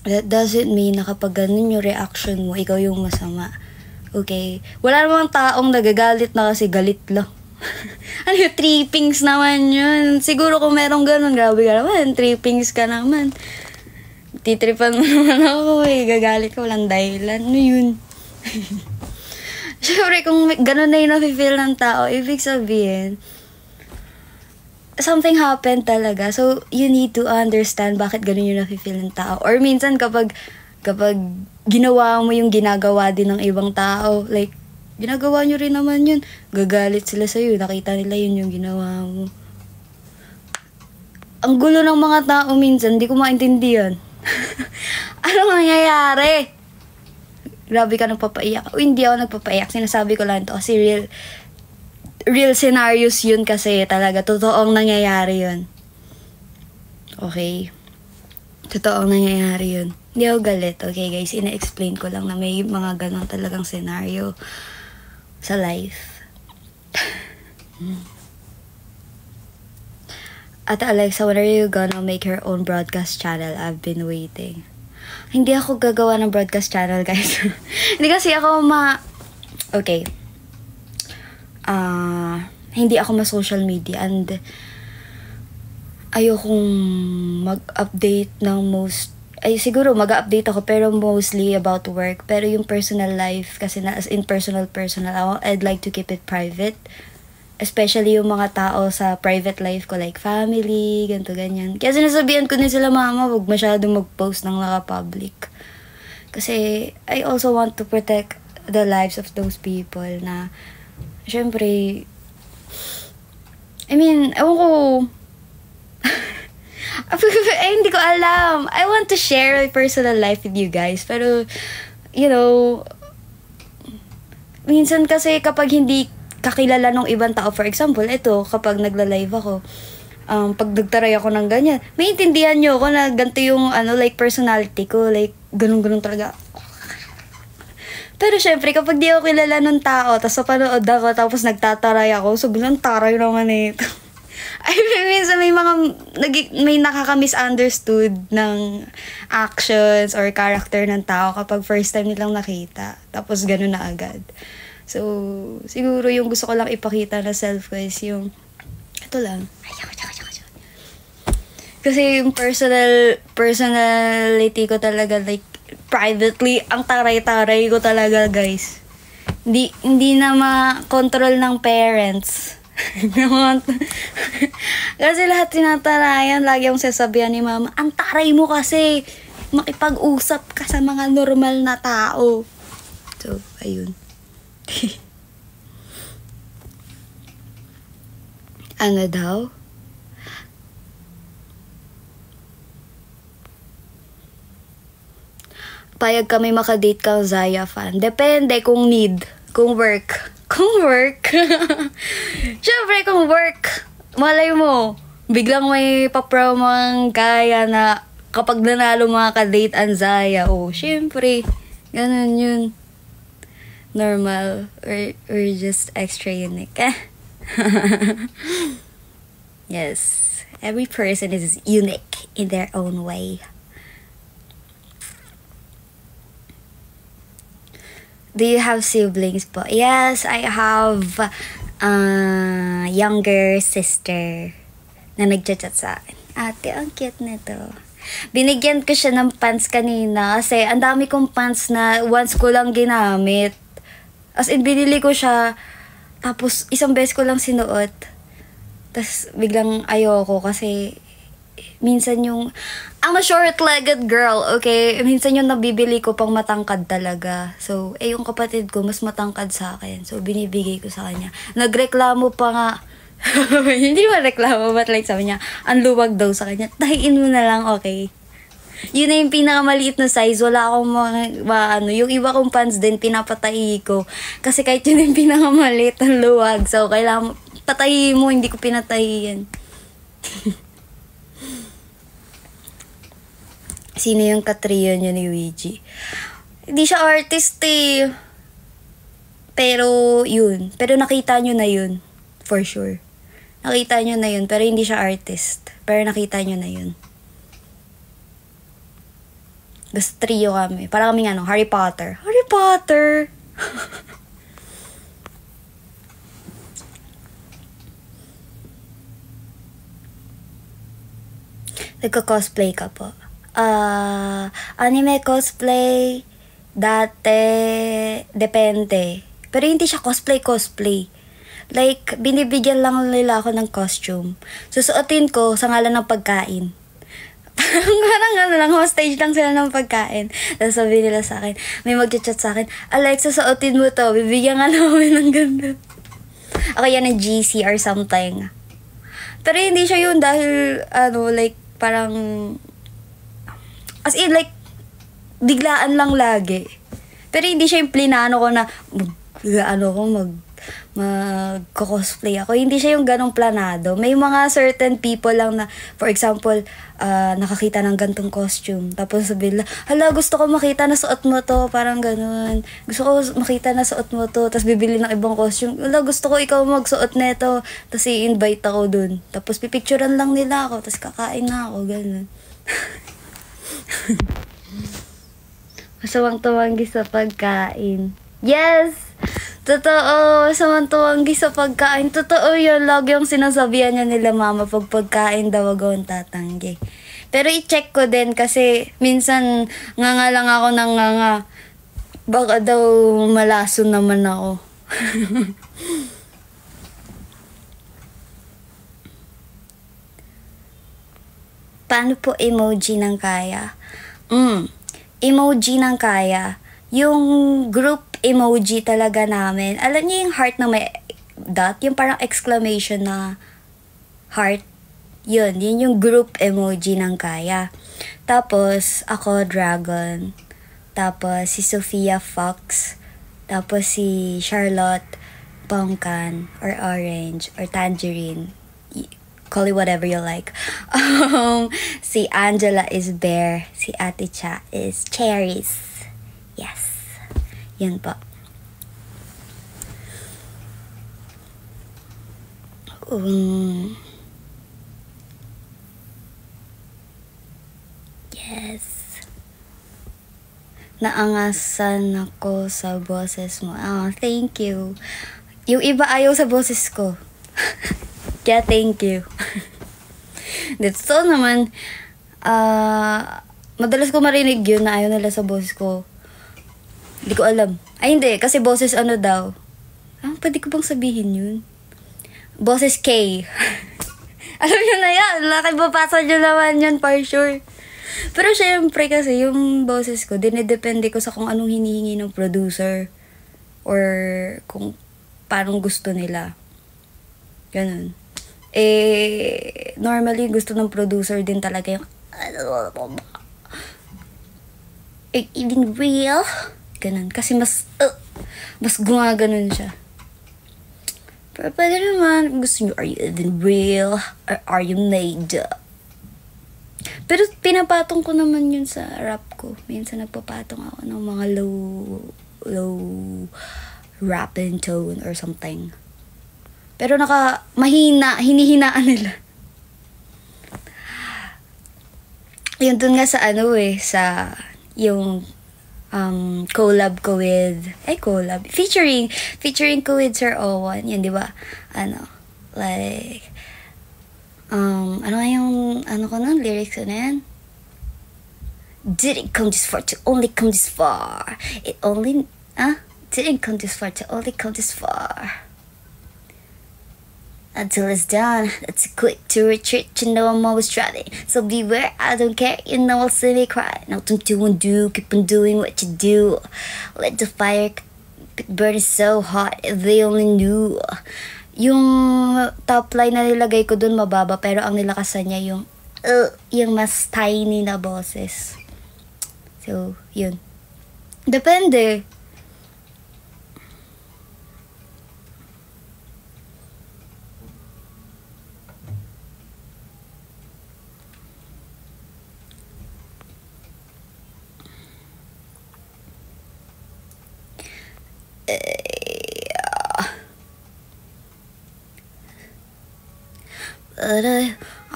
S1: that doesn't mean na kapag ganun yung reaction mo, ikaw yung masama. Okay? Wala namang taong nagagalit na kasi galit lang. Ano yung trippings naman yun? Siguro kung merong ganun, grabe ka naman, trippings ka naman. Titripan mo naman ako eh, gagalit ka, walang dahilan. Ano yun? Siyempre, kung ganun na yung nafe-feel ng tao, ibig sabihin, something happened talaga. So, you need to understand bakit ganun yung nafe-feel ng tao. Or minsan, kapag ginawa mo yung ginagawa din ng ibang tao, like, ginagawa nyo rin naman yun, gagalit sila sa'yo, nakita nila yun yung ginawa mo. Ang gulo ng mga tao minsan, di ko maintindihan. Anong nangyayari? Grabe ka nagpapaiyak. O, hindi ako nagpapaiyak. Sinasabi ko lang ito kasi real scenarios yun kasi talaga. Totoong nangyayari yun. Okay? Totoong nangyayari yun. Hindi ako galit. Okay guys, ina-explain ko lang na may mga ganong talagang scenario sa life. Ate Alexa, when are you gonna make your own broadcast channel? I've been waiting. Hindi ako gagawa ng broadcast channel, guys. Hindi kasi ako Okay. Hindi ako ma-social media and ayokong mag-update ng siguro mag-update ako pero mostly about work. Pero yung personal life, kasi na as in personal, I'd like to keep it private. Especially yung mga tao sa private life ko, like family, ganito, ganyan. Kaya sinasabihan ko din sila, mama, wag masyadong mag-post ng naka-public. Kasi I also want to protect the lives of those people na, syempre, I mean, ewan ko, hindi ko alam. I want to share my personal life with you guys. Pero, you know, minsan kasi kapag hindi kakilala ng ibang tao, for example, ito, kapag nagla-live ako, pag nagtaray ako ng ganyan, may intindihan nyo ako na ganito yung, like, personality ko, like, ganun-ganun talaga. Pero syempre, kapag di ako kilala ng tao, tapos napanood ako, tapos nagtataray ako, so bilang taray naman eh. I mean, minsan may nakaka-misunderstood ng actions or character ng tao kapag first time nilang nakita. Tapos ganun na agad. So, siguro yung gusto ko lang ipakita na self ko is yung, ito lang. Kasi yung personality ko talaga, like, privately, ang taray-taray ko talaga, guys. Hindi na ma-control ng parents. Kasi lahat tinatarayan, lagi yung sasabihan ni mama, ang taray mo kasi, makipag-usap ka sa mga normal na tao. So, ayun. Ano daw? Payag kami makadate kang Zaya fan. Depende kung need. Kung work. Kung work. Siyempre kung work. Malay mo. Biglang may papromo ang kaya na kapag nanalo mga kadate ang Zaya. Oh, siyempre. Ganun yun. Normal. We're just extra unique. Yes. Every person is unique in their own way. Do you have siblings po? Yes, I have younger sister na nagchat-chat sa akin. Ate, ang cute nito. Binigyan ko siya ng pants kanina kasi ang dami kong pants na once ko lang ginamit. As in, binili ko siya tapos isang beses ko lang sinuot. Tapos biglang ayoko kasi minsan yung I'm a short-legged girl, okay? Minsan yung nabibili ko pang matangkad talaga. So, yung kapatid ko, mas matangkad sa akin. So, binibigay ko sa kanya. Nagreklamo pa nga. Hindi naman reklamo, but like sabi niya, ang luwag daw sa kanya. Tahiin mo na lang, okay? Yun na yung pinakamaliit na size. Wala akong ano. Yung iba kong pants din, pinapatahi ko. Kasi kahit yun yung pinakamaliit ang luwag. So, kailangan patahi mo, hindi ko pinatahi yan. Sino yung katrio niya ni Ouija? Hindi siya artist eh. Pero yun. Pero nakita nyo na yun. For sure. Nakita nyo na yun. Pero hindi siya artist. Pero nakita nyo na yun. Basta trio kami. Para kaming ano, Harry Potter. Harry Potter! Nagka-cosplay ka po. Anime cosplay, dati, depende. Pero hindi siya cosplay. Like, binibigyan lang nila ako ng costume. Susuotin ko sa ngalan ng pagkain. Parang ano lang, hostage lang sila ng pagkain. Tapos sabi nila sa akin, may mag-chat sa akin, Alexa, suotin mo to, bibigyan nga namin ng ganda. Ako yan ng GC or something. Pero hindi siya yun dahil, ano, like, parang, as in, like, biglaan lang lagi. Pero hindi siya yung plinano ko na, mag-cosplay ako. Hindi siya yung ganong planado. May mga certain people lang na, for example, nakakita ng gantong costume. Tapos sabihin lang, hala, gusto ko makita na suot mo to. Parang ganun. Gusto ko makita na suot mo to. Tapos bibili ng ibang costume. Hala, gusto ko ikaw magsuot neto. Tapos i-invite ako dun. Tapos pipicturean lang nila ako. Tapos kakain na ako. Ganun. Masawang tumanggi sa pagkain. Yes! Totoo! Masawang tumanggi sa pagkain. Totoo yun. Lagi yung sinasabihan niya nila mama pag pagkain daw wag akong tatanggi. Pero i-check ko din kasi minsan nga lang ako ng nga. Baka daw malason naman ako. Paano po emoji ng kaya? Emoji ng kaya. Yung group emoji talaga namin. Alam niyo yung heart na may dot? Yung parang exclamation na heart. Yun yung group emoji ng kaya. Tapos, ako dragon. Tapos, si Sophia Fox. Tapos, si Charlotte Pumpkin or orange or tangerine. Call it whatever you like. Si Angela is bear. Si Ate Cha is cherries. Yes. Yun po. Yes. Naangasan ako sa boses mo. Thank you. Yung iba ayaw sa boses ko. Kaya thank you. Dito naman, madalas ko marinig yun na ayaw nila sa boses ko. Hindi ko alam. Ay hindi, kasi boses ano daw. Pwede ko bang sabihin yun? Boses K. Alam nyo na yan. Nakibabasa nyo naman yun for sure. Pero syempre kasi yung boses ko, dinedepende ko sa kung anong hinihingi ng producer. Or kung parang gusto nila. Ganun. Normally gusto ng producer din talaga yung even real. Ganun. Kasi mas gumaganon siya. Pero pwede naman, gusto nyo, are you even real? Or are you made up? Pero pinapatong ko naman yun sa rap ko. Minsan nagpapatong ako ng mga low rap and tone or something. Pero hinihinaan nila. Yun dun nga sa sa yung collab ko with featuring ko with Sir Owen, yun, di ba? Like ano nga yung ko nun, lyrics na yan? Didn't come this far to only come this far. Didn't come this far to only come this far. Until it's done, it's quick to retreat. You know I'm always trying, so beware. I don't care, you know I'll see me cry. Nothing to undo, keep on doing what you do. Let the fire burn so hot, if they only knew. Yung top line na nilagay ko dun mababa, pero ang nilakasan niya yung mas tiny na boses. So, yun. Depende.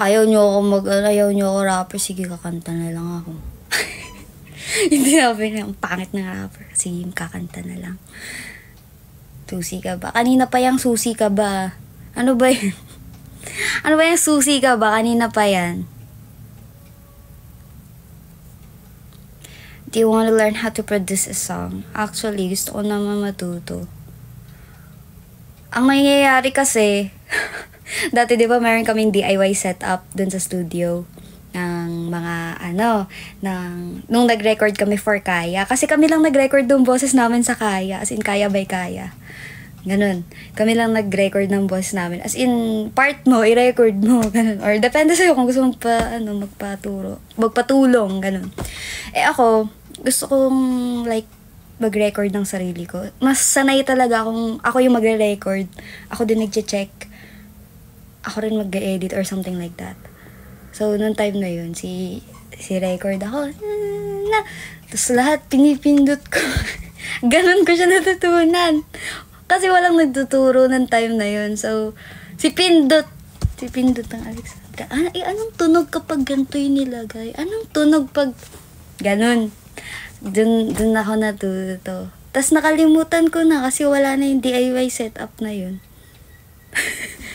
S1: Ayaw nyo ako rapper, sige kakanta na lang ako. Hindi namin ang pangit ng rapper, sige kakanta na lang. Susi ka ba? Kanina pa yung susi ka ba? Ano ba yun? Ano ba yung susi ka ba? Kanina pa yan. Do you want to learn how to produce a song? Actually, gusto ko naman matuto. Ang nangyayari kasi, dati di ba meron kaming DIY setup dun sa studio ng mga nung nag-record kami for Kaya. Kasi kami lang nag-record ng boses namin sa Kaya. As in, Kaya by Kaya. Ganun. Kami lang nag-record ng boses namin. As in, part mo, i-record mo. Ganun. Or depende sa'yo kung gusto mong magpatulong. Ganun. Ako, gusto kong mag-record ng sarili ko. Mas sanay talaga ako yung magre-record. Ako din nag-check. Ako rin mag-edit or something like that. So, nung time na yun, si record ako. Tapos lahat pinipindot ko. Ganon ko siya natutunan. Kasi walang nagtuturo ng time na yun. So, si Pindot ng Alexandra. Anong tunog kapag ganito yung nilagay? Anong tunog pag ganon? Dun ako natuto. Tapos nakalimutan ko na kasi wala na yung DIY setup na yun.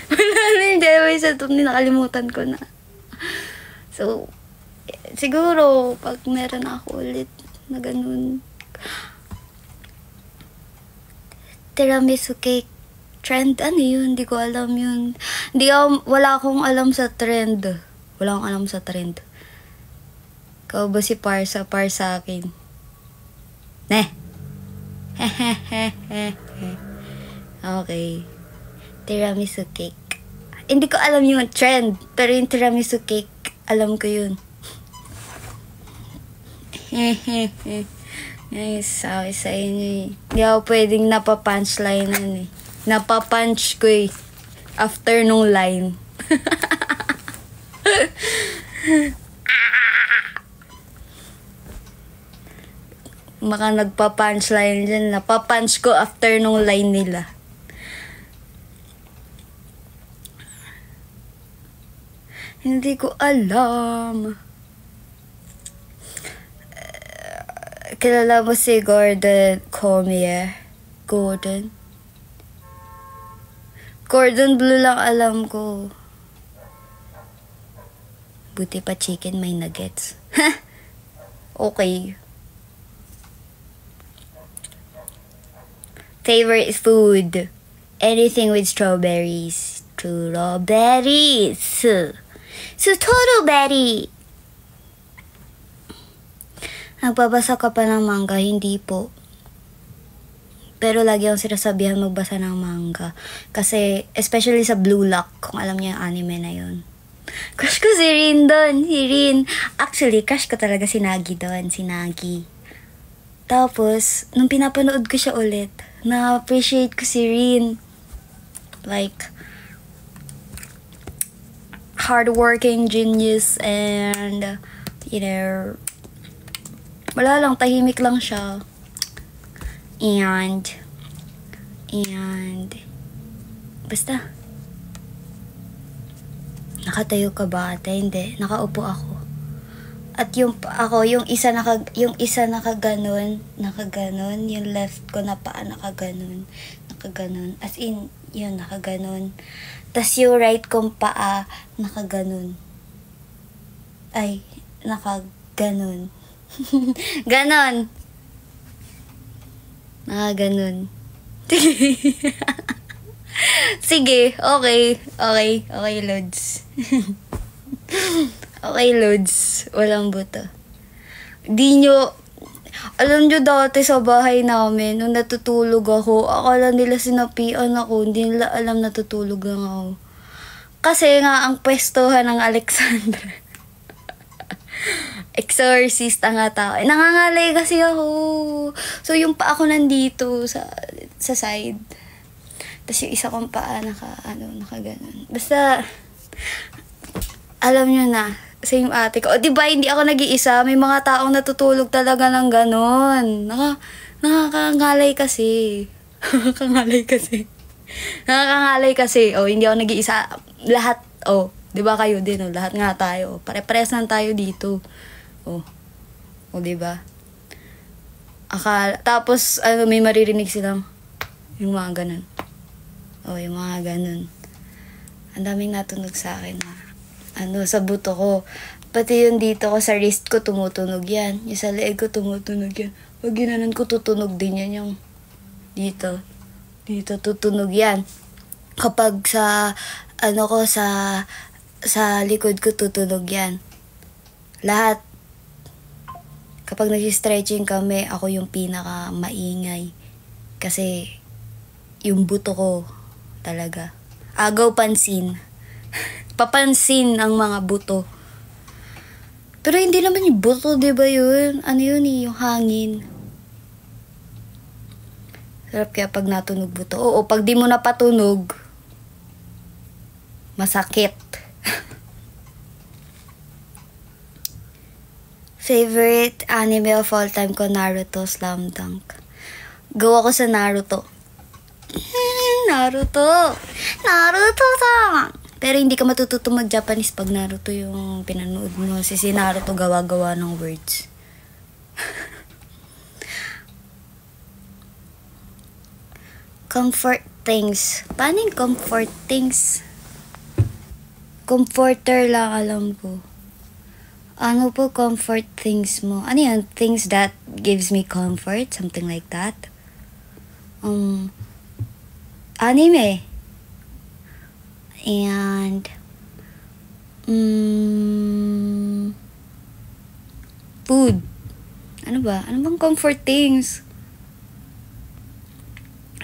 S1: Wala na yung DIY setup na nakalimutan ko na. So, siguro, pag meron ako ulit na ganun. Tiramisu cake trend, ano yun? Hindi ko alam yun. Wala akong alam sa trend. Wala akong alam sa trend. Ikaw ba si Parsa? Parsa akin. Okay. Tiramisu cake. Hindi ko alam yung trend, pero yung tiramisu cake, alam ko yun. Sabi sa inyo eh. Hindi ako pwedeng napapunchline Napapunch ko eh. After nung line. Maka nagpa-punchline dyan. Napapunch ko after nung line nila. Hindi ko alam. Kilala mo si Gordon Cormier? Gordon Blue lang alam ko. Buti pa chicken may nuggets. Okay. Favorite food? Anything with strawberries. Strawberries. Strawberry. Nagbabasa ka pa ng manga? Hindi po. Pero lagi akong sinasabihan magbasa ng manga. Kasi, especially sa Blue Lock, kung alam niya yung anime na yun. Crush ko si Rin doon. Si Rin. Actually, crush ko talaga si Nagi doon. Si Nagi. Tapos, nung pinapanood ko siya ulit, na-appreciate ko si Rin. Like, hardworking genius and, you know, wala lang, tahimik lang siya. And, basta, nakatayo ka ba ate? Hindi, nakaupo ako. At yung isa nakaganon, yung left ko na paa nakaganon. As in, yun, nakaganon. Tas yung right kong paa, nakaganon. Ay, nakaganon. Ganon. Nakaganon. Sige, okay, Lods. Okay, Lods. Walang buto. Alam nyo dati sa bahay namin, nung natutulog ako, akala nila sinapian ako, hindi nila alam natutulog lang ako. Kasi nga, ang pwestuhan ng Alexandra. Exorcist ang tao. Nangangalay kasi ako. So, yung paa ko nandito sa side. Tapos yung isa kong paa nakaganon. Basta, alam nyo na, same ate ko. O diba, hindi ako nag-iisa. May mga taong natutulog talaga ng ganon. Nakakangalay kasi. Nakakangalay kasi. O, hindi ako nag-iisa. Lahat, diba kayo din, lahat nga tayo. Pare-pares lang tayo dito. O, diba? Tapos, may maririnig silang, yung mga ganun. Yung mga ganun. Ang daming natunog sa akin sa buto ko. Pati yung dito ko, sa wrist ko, tumutunog yan. Yung sa leeg ko, tumutunog yan. Pag ginanon ko, tutunog din yan yung dito. Dito, tutunog yan. Kapag sa likod ko, tutunog yan. Lahat. Kapag nag-stretching kami, ako yung pinaka maingay. Kasi, yung buto ko, talaga. Agaw pansin. Papansin ang mga buto. Pero hindi naman yung buto, diba yun? Ano yun yung hangin. Sarap kaya pag natunog buto. Oo, pag di mo napatunog, masakit. Favorite anime of all time ko, Naruto, Slam Dunk. Go ako sa Naruto. Naruto-san! Pero hindi ka matututo mag-Japanese pag Naruto yung pinanood mo. Si Naruto gawa-gawa ng words. Comfort things. Paano yung comfort things? Comforter lang alam ko. Ano po comfort things mo? Ano yan? Things that gives me comfort? Something like that? Anime. And food. Ano ba? Ano bang comfort things?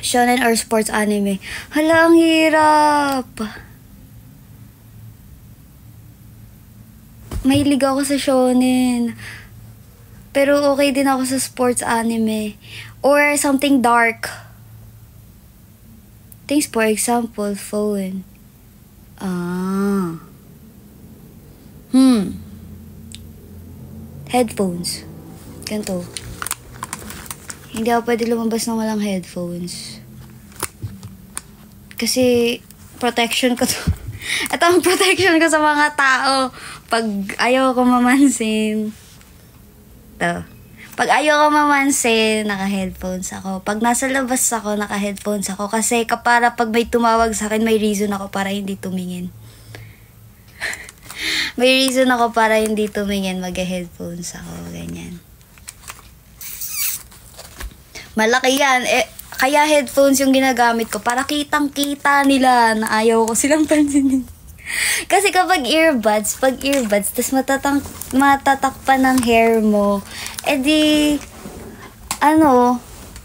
S1: Shonen or sports anime? Hala, ang hirap. Mahilig ako sa shonen. Pero okay din ako sa sports anime. Or something dark. Things, for example, phone. Headphones. Ganito. Hindi ako pwede lumabas ng walang headphones. Kasi, protection ko to. Ito ang protection ko sa mga tao. Pag ayaw ko mamansin. Pag ayaw ko mamansin, naka-headphones ako. Pag nasa labas ako, naka-headphones ako. Kasi para pag may tumawag sa akin, may reason ako para hindi tumingin. May reason ako para hindi tumingin, mag-headphones ako. Ganyan. Malaki yan. Kaya headphones yung ginagamit ko para kitang-kita nila na ayaw ko silang pansinin. Kasi kapag pag earbuds, tas matatakpan ng hair mo, edi,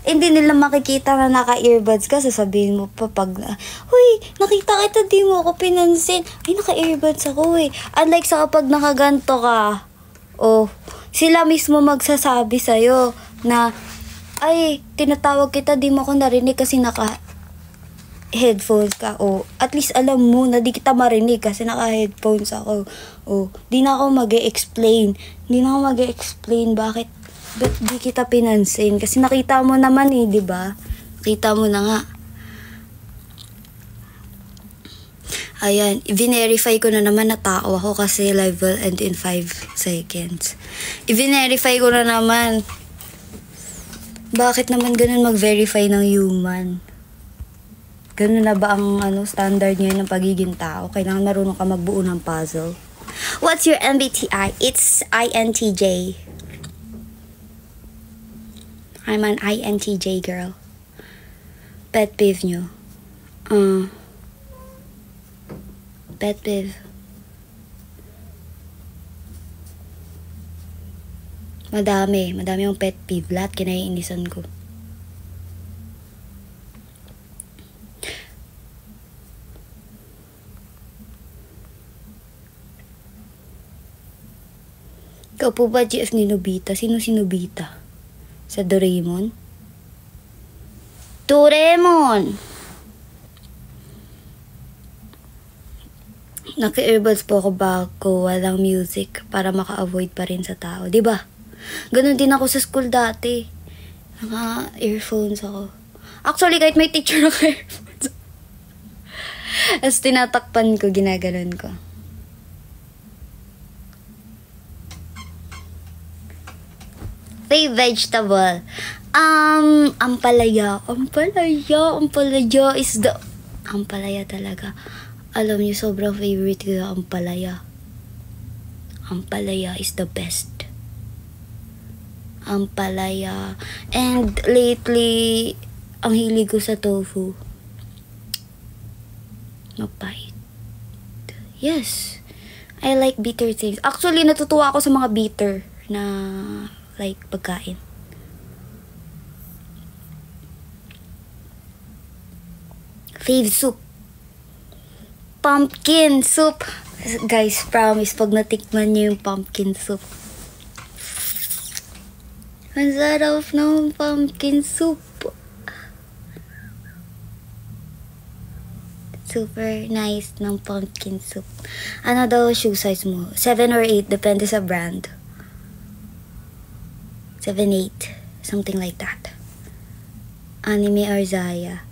S1: hindi nila makikita na naka-earbuds ka. Sasabihin mo pa pag, huy, nakita kita, di mo ako pinansin. Ay, naka-earbuds ako eh. Unlike sa kapag nakaganto ka, sila mismo magsasabi sa'yo na, ay, tinatawag kita, di mo ako narinig kasi headphones ka. At least alam mo na di kita marinig kasi naka-headphones ako. Di na ako mag-e-explain. Bakit di kita pinansin. Kasi nakita mo naman eh, di ba? Nakita mo na nga. Ayan, i-verify ko na naman na tao ako kasi live will end in 5 seconds. I-verify ko na naman. Bakit naman ganun mag-verify ng human? Ganun na ba ang standard ngayon ng pagiging tao? Kailangan marunong ka magbuo ng puzzle. What's your MBTI? It's INTJ. I'm an INTJ girl. Pet peeve nyo. Pet peeve. Madami yung pet peeve. Lahat kinaiinisan ko. Ikaw po ba GF ni Nobita? Sino si Nobita? Sa Doraemon? Doraemon! Naka-earbuds po ako bago walang music para maka-avoid pa rin sa tao. Diba? Ganon din ako sa school dati. Naka-earphones ako. Actually, kahit may teacher naka-earphones. As tinatakpan ko, ginaganon ko. Favorite vegetable. Ampalaya. Ampalaya is the... Ampalaya talaga. Alam niyo, sobrang favorite ko yung ampalaya. Ampalaya is the best. Ampalaya. And lately, ang hilig ko sa tofu. Mapait. Yes. I like bitter things. Actually, natutuwa ako sa mga bitter na like pagkain. Fave soup. Pumpkin soup. Guys, promise, pag natikman niyo yung pumpkin soup. Ang sarap ng pumpkin soup. Super nice ng pumpkin soup. Ano daw shoe size mo? 7 or 8, depende sa brand. 7, 8. Something like that. Anime or Zaya?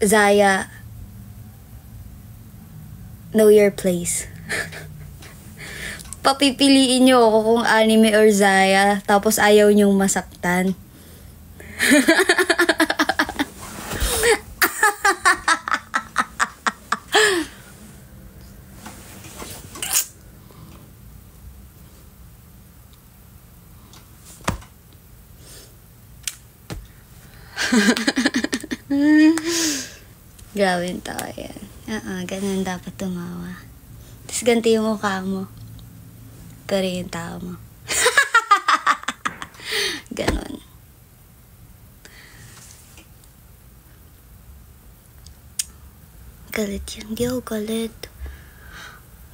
S1: Zaya. Know your place. Papipiliin nyo ako kung anime or Zaya, tapos ayaw nyong masaktan. Grabe yung tao yan. Ganun dapat tumawa. Tapos ganti yung mukha mo. Pero yung tao mo. Ganun. Galit yan. Di ako galit.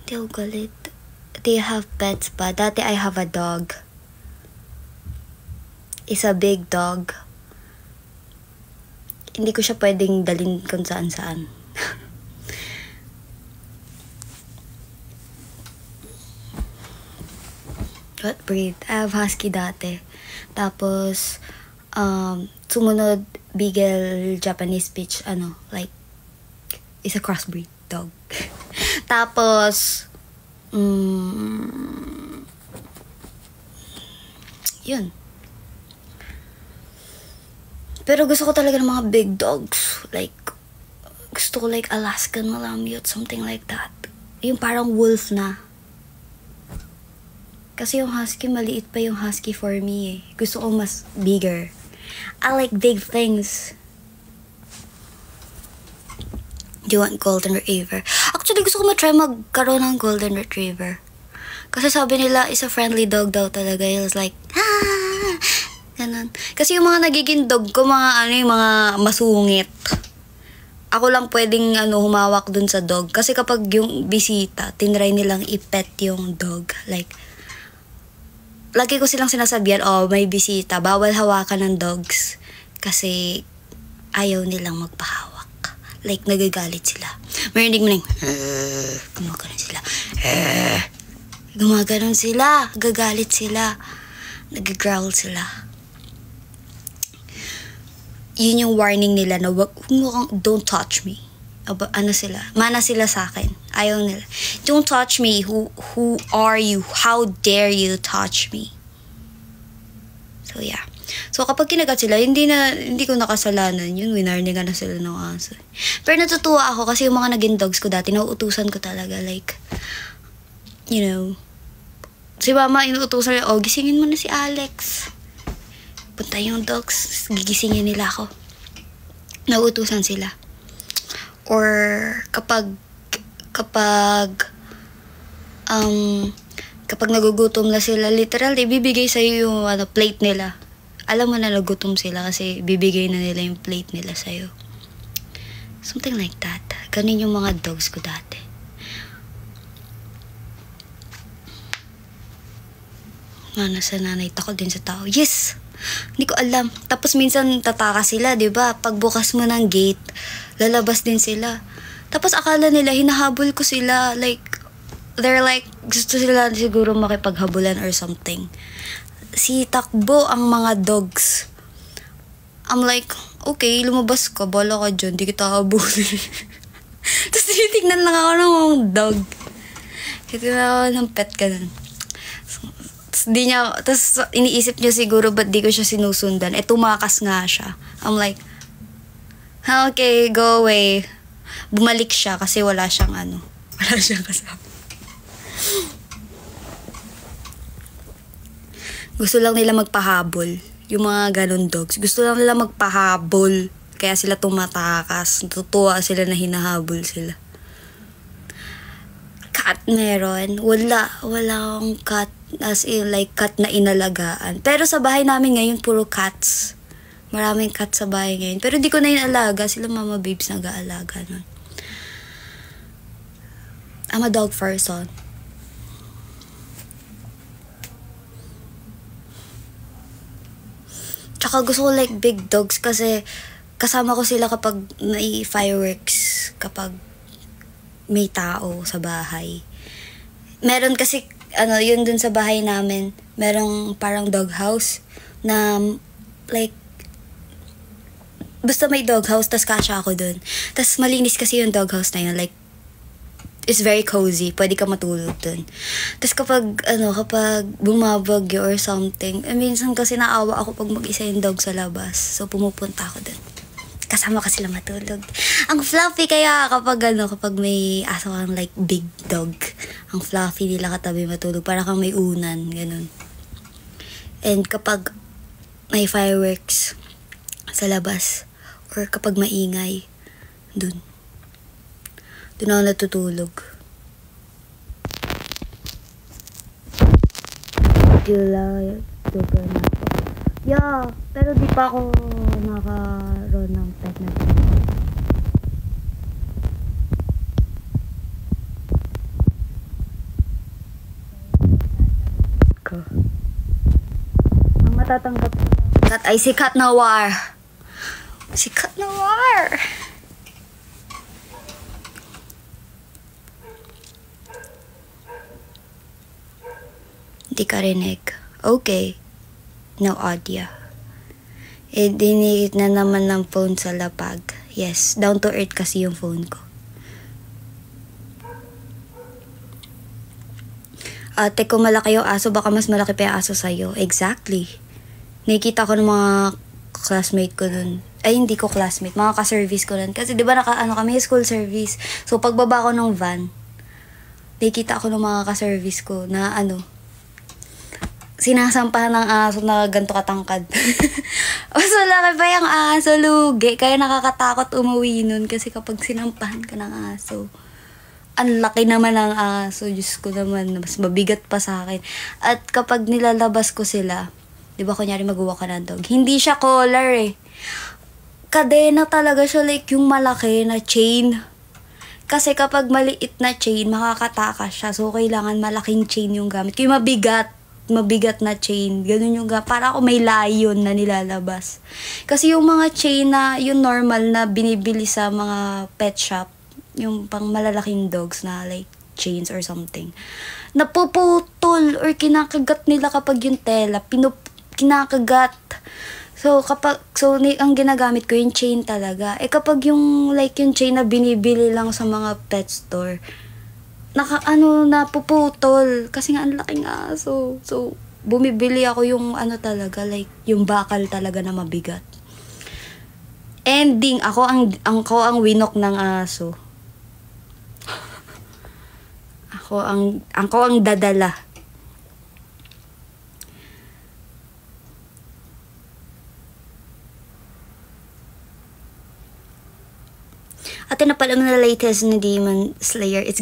S1: Do you have pets pa? Dati I have a dog. It's a big dog. Hindi ko siya pwedeng dalhin kung saan-saan. What breed? I have husky dati. Tapos, sumunod, Beagle Japanese Spitz, like, is a crossbreed dog. Tapos, yun. Pero gusto ko talaga ng mga big dogs. Like, gusto ko like Alaskan Malamute, something like that. Yung parang wolf na. Kasi yung husky, maliit pa yung husky for me eh. Gusto ko mas bigger. I like big things. Do you want golden retriever? Actually, gusto ko matry magkaroon ng golden retriever. Kasi sabi nila, is a friendly dog daw talaga. It was like, ganun. Kasi yung mga nagiging dog ko, yung mga masungit. Ako lang pwedeng humawak dun sa dog. Kasi kapag yung bisita, tinry nilang ipet yung dog. Like, lagi ko silang sinasabihan, may bisita, bawal hawakan ng dogs. Kasi ayaw nilang magpahawak. Like, nagagalit sila. Marinig mo na yung, gumaganon sila. Gumaganon sila. Gagalit sila. Nag-growl sila. Yun yung warning nila na don't touch me. Mana sila sa akin. Ayaw nila. Don't touch me. Who are you? How dare you touch me? So yeah. So kapag kinagat sila, hindi ko nakasalanan yun. Winarningan na sila ng aso. Pero natutuwa ako kasi yung mga naging dogs ko dati, nauutusan ko talaga. Like, you know, si mama inuutusan niya, gisingin mo na si Alex. Punta yung dogs, gigisingin nila ako. Nauutusan sila. Or kapag nagugutom na sila, literally, bibigay sa'yo yung plate nila. Alam mo na nagutom sila kasi bibigay na nila yung plate nila sa'yo. Something like that. Ganun yung mga dogs ko dati. Sa nanay, takot din sa tao. Yes! Hindi ko alam. Tapos minsan tataka sila, 'di ba? Pagbukas mo ng gate, lalabas din sila. Tapos akala nila hinahabol ko sila, like they're like gusto sila siguro makipaghabulan or something. Si takbo ang mga dogs. I'm like, okay, lumabas ka, bala ka dyan, di kita habulin. Tapos tinitignan lang ako ng mga dog. Titignan ako ng pet ka nun. Tapos iniisip niya siguro ba't di ko siya sinusundan. Tumakas nga siya. I'm like, okay, go away. Bumalik siya kasi wala siyang kasama. Gusto lang nila magpahabol. Yung mga ganun dogs. Gusto lang nila magpahabol. Kaya sila tumatakas. Natutuwa sila na hinahabol sila. Cat meron. Wala akong cat. As in, like, cat na inalagaan. Pero sa bahay namin ngayon, puro cats. Maraming cats sa bahay ngayon. Pero di ko na inalaga. Sila mama babes nag-aalaga nun. I'm a dog person. Tsaka gusto ko like big dogs kasi kasama ko sila kapag may fireworks. Kapag may tao sa bahay. Meron kasi yun dun sa bahay namin, merong parang doghouse na like basta may doghouse, tas kasya ako dun. Tas malinis kasi yung doghouse na yun, like it's very cozy, pwede ka matulog dun. Tas kapag bumabagyo or something, minsan kasi naawa ako pag mag-isa yung dog sa labas, so pumupunta ako dun. Kasama ka sila matulog. Ang fluffy kaya kapag may aso kang like big dog. Ang fluffy nila katabi matulog. Para kang may unan. Ganun. And kapag may fireworks sa labas. Or kapag maingay. Dun ako natutulog. Yeah, pero di pa ako nakaroon ng pet na ko. Ang matatanggap cat ay si Cat Nawar. Si Cat Nawar. Di ka rinig. Okay. No audio. Dinikit na naman ng phone sa lapag. Yes, down to earth kasi yung phone ko. Ate, kung malaki yung aso, baka mas malaki pa yung aso sa'yo. Exactly. Nakikita ko ng mga classmate ko dun. Ay, hindi ko classmate. Mga ka-service ko dun. Kasi di ba kami school service. So, pagbaba ko ng van, nakikita ko ng mga ka-service ko na sinasampahan ng aso na ganito katangkad. Mas malaki pa yung aso, lugi. Kaya nakakatakot umuwi nun kasi kapag sinampahan ka ng aso, ang laki naman ng aso. Diyos ko naman, mas mabigat pa sa akin. At kapag nilalabas ko sila, di ba kunyari mag-walk ka ng dog, hindi siya collar eh. Kadena talaga siya, like yung malaki na chain. Kasi kapag maliit na chain, makakatakas siya. So, kailangan malaking chain yung gamit. Yung mabigat na chain. Ganun yung para ako may layon na nilalabas. Kasi yung mga chain na, yung normal na binibili sa mga pet shop, yung pang malalaking dogs na like chains or something, napuputol or kinakagat nila kapag yung tela, kinakagat. So, ang ginagamit ko yung chain talaga. Kapag yung, like, yung chain na binibili lang sa mga pet store, napuputol. Kasi nga, ang laking aso. So, bumibili ako yung, talaga, like, yung bakal talaga na mabigat. Ending, ako ang winok ng aso. Ako ang dadala. At na pala na latest na Demon Slayer. It's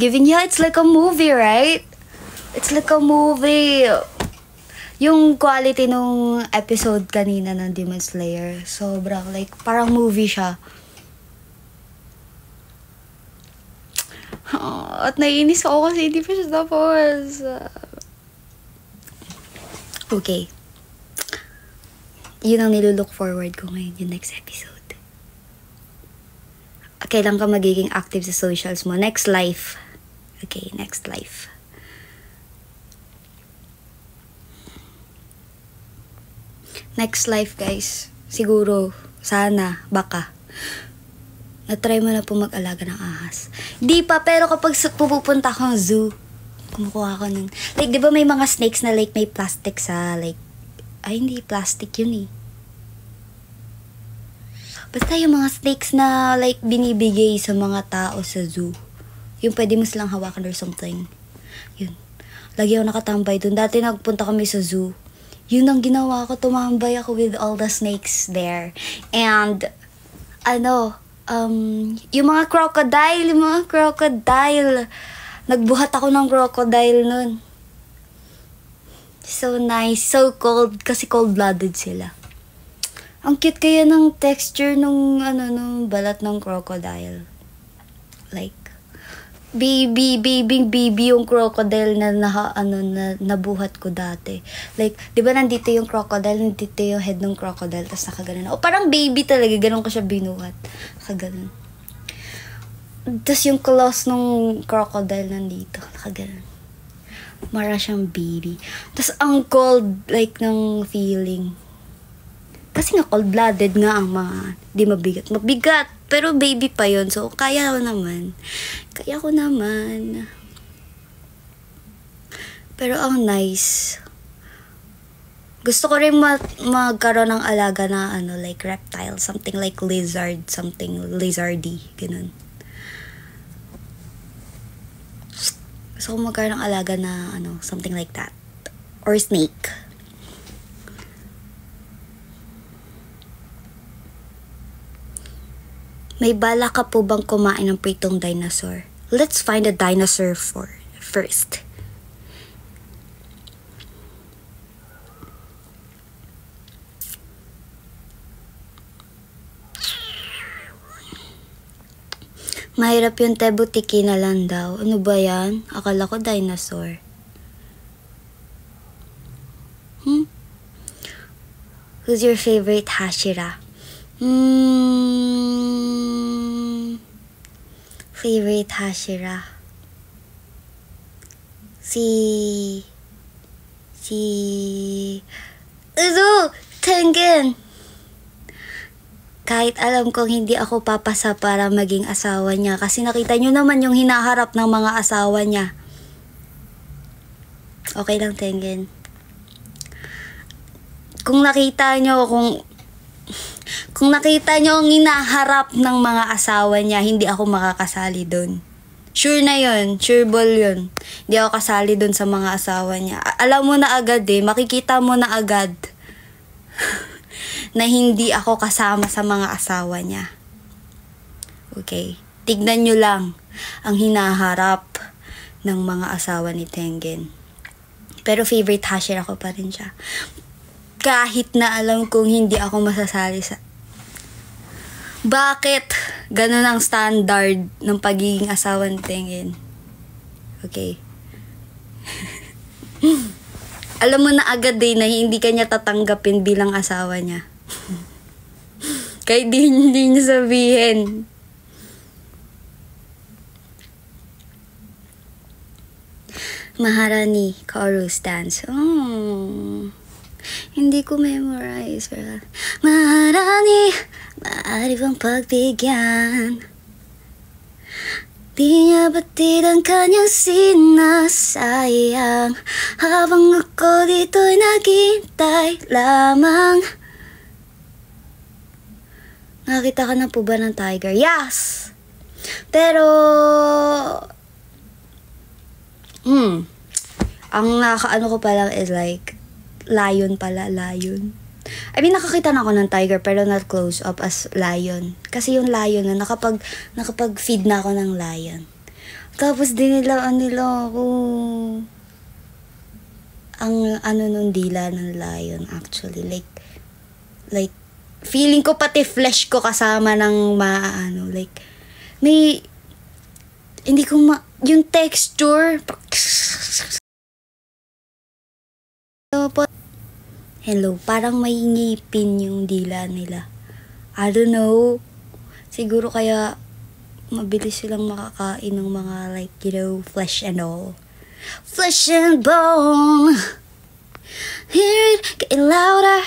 S1: like a movie, right? It's like a movie. Yung quality nung episode kanina ng Demon Slayer, sobrang like, parang movie siya. At naiinis ako kasi hindi pa siya tapos. Okay. Yun ang nilulook forward ko ngayon, yung next episode. Kailan ka magiging active sa socials mo? Next life. Okay, next life. Next life, guys. Siguro, sana, baka. Na-try mo na po mag-alaga ng ahas. Di pa, pero kapag pupunta akong zoo, kumukuha ako nun. Like, di ba may mga snakes na like may plastic sa, like, ay, hindi plastic yun eh. Basta yung mga snakes na like binibigay sa mga tao sa zoo. Yung pwede mo silang hawakan or something. Yun. Lagi ako nakatambay dun. Dati nagpunta kami sa zoo. Yun ang ginawa ko. Tumambay ako with all the snakes there. And, yung mga crocodile. Nagbuhat ako ng crocodile nun. So nice. So cold. Kasi cold-blooded sila. Ang cute kaya ng texture nung balat ng crocodile. Like, baby yung crocodile na nabuhat ko dati. Like, di ba nandito yung crocodile, nandito yung head ng crocodile, tapos nakaganon. O parang baby talaga, ganun ko siya binuhat. Nakaganon. Tapos yung claws ng crocodile nandito, nakaganon. Mara siyang baby. Tapos ang cold, like, ng feeling. Kasi nga cold-blooded nga ang mga di mabigat. Mabigat, pero baby pa yon. So, kaya ko naman. Pero ang nice. Gusto ko rin magkaroon ng alaga na like reptile. Something like lizard. Something lizardy. Ganun. Gusto ko magkaroon ng alaga na something like that. Or snake. May bala ka po bang kumain ng pritong dinosaur? Let's find a dinosaur first. Mahirap yung tebutiki na lang daw. Ano ba yan? Akala ko dinosaur. Who's your favorite Hashira? Favorite Hashira. Tengen. Kahit alam kong hindi ako papasa para maging asawa niya. Kasi nakita nyo naman yung hinaharap ng mga asawa niya. Okay lang, Tengen. Kung nakita nyo ang hinaharap ng mga asawa niya, hindi ako makakasali doon. Sure na yun. Sure ball yun. Hindi ako kasali dun sa mga asawa niya. Alam mo na agad eh. Makikita mo na agad na hindi ako kasama sa mga asawa niya. Okay. Tignan nyo lang ang hinaharap ng mga asawa ni Tengen. Pero favorite hasher ako pa rin siya. Kahit na alam kong hindi ako masasali sa... Bakit ganun ang standard ng pagiging asawa ni Tengen? Okay. Alam mo na agad na hindi ka niya tatanggapin bilang asawa niya. Kahit hindi niya sabihin. Maharani chorus dance. Hindi ko memorize. Maharani, maaari bang pagbigyan? Di niya batid ang kanyang sinasayang habang ako dito'y naghintay lamang. Nakita ka na po ba ng tiger? Yes! Pero... ang nakakaano ko pa lang is like lion pala, lion. I mean, nakakita na ako ng tiger pero not close up as lion. Kasi yung lion na nakapag-feed na ako ng lion. Tapos dinilaan nila ako. Ang ano nung dila ng lion actually. Like, feeling ko pati flesh ko kasama ng like, may, hindi ko yung texture. Hello, parang may ngipin yung dila nila. I don't know. Siguro kaya mabilis silang makakain ng mga like, flesh and all. Flesh and bone. Hear it getting louder.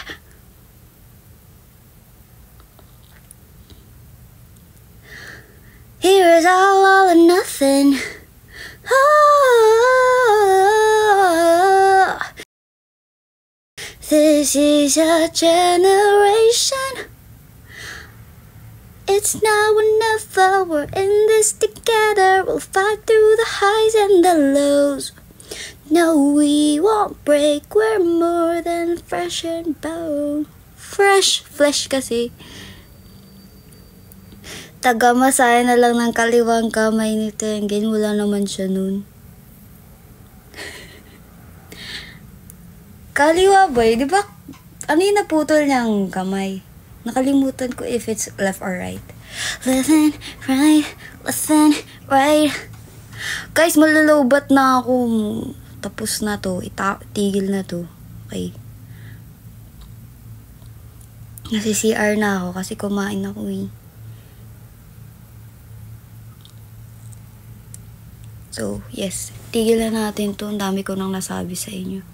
S1: Here is all or nothing. Oh, this is a generation. It's now or never. We're in this together. We'll fight through the highs and the lows. No, we won't break. We're more than fresh and bone. Fresh flesh kasi. Taga-masaya na lang ng kaliwang kamay ni Tengen. Wala naman siya nun. Kaliwa boy, di ba? Ano yung naputol niyang kamay? Nakalimutan ko if it's left or right. Left and right, left and right. Guys, malalobat na ako. Tapos na to. Tigil na to. Okay. Nasi-CR na ako kasi kumain ako eh. So, yes. Tigil na natin to. Ang dami ko nang nasabi sa inyo.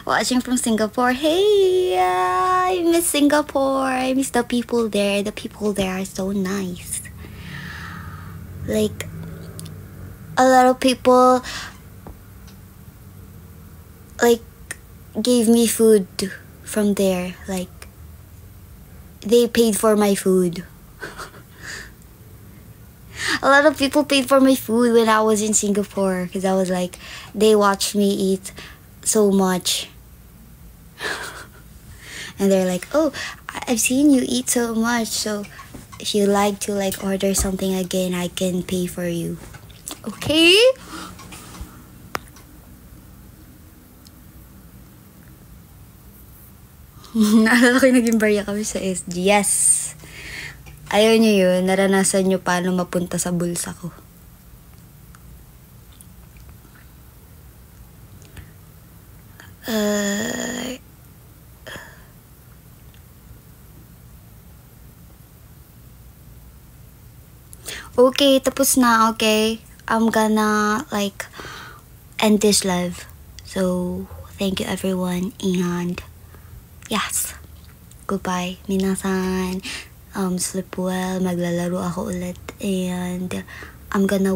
S1: Watching from Singapore. Hey! I miss Singapore. I miss the people there. The people there are so nice. Like, a lot of people like gave me food from there. Like, they paid for my food. A lot of people paid for my food when I was in Singapore because I was like, they watched me eat so much. And they're like, oh, I've seen you eat so much, so if you like to like order something again, I can pay for you. Okay? Naalala ko yung naging barya kami sa SG. Yes! Ayaw nyo yun, naranasan nyo paano mapunta sa bulsa ko. Okay, tapos na, okay? I'm gonna, like, end this live. So, thank you everyone, and, yes. Goodbye, minasan. Sleep well, maglalaro ako ulit, and I'm gonna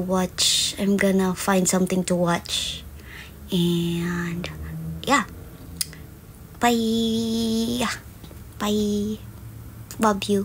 S1: find something to watch, and yeah, bye, love you.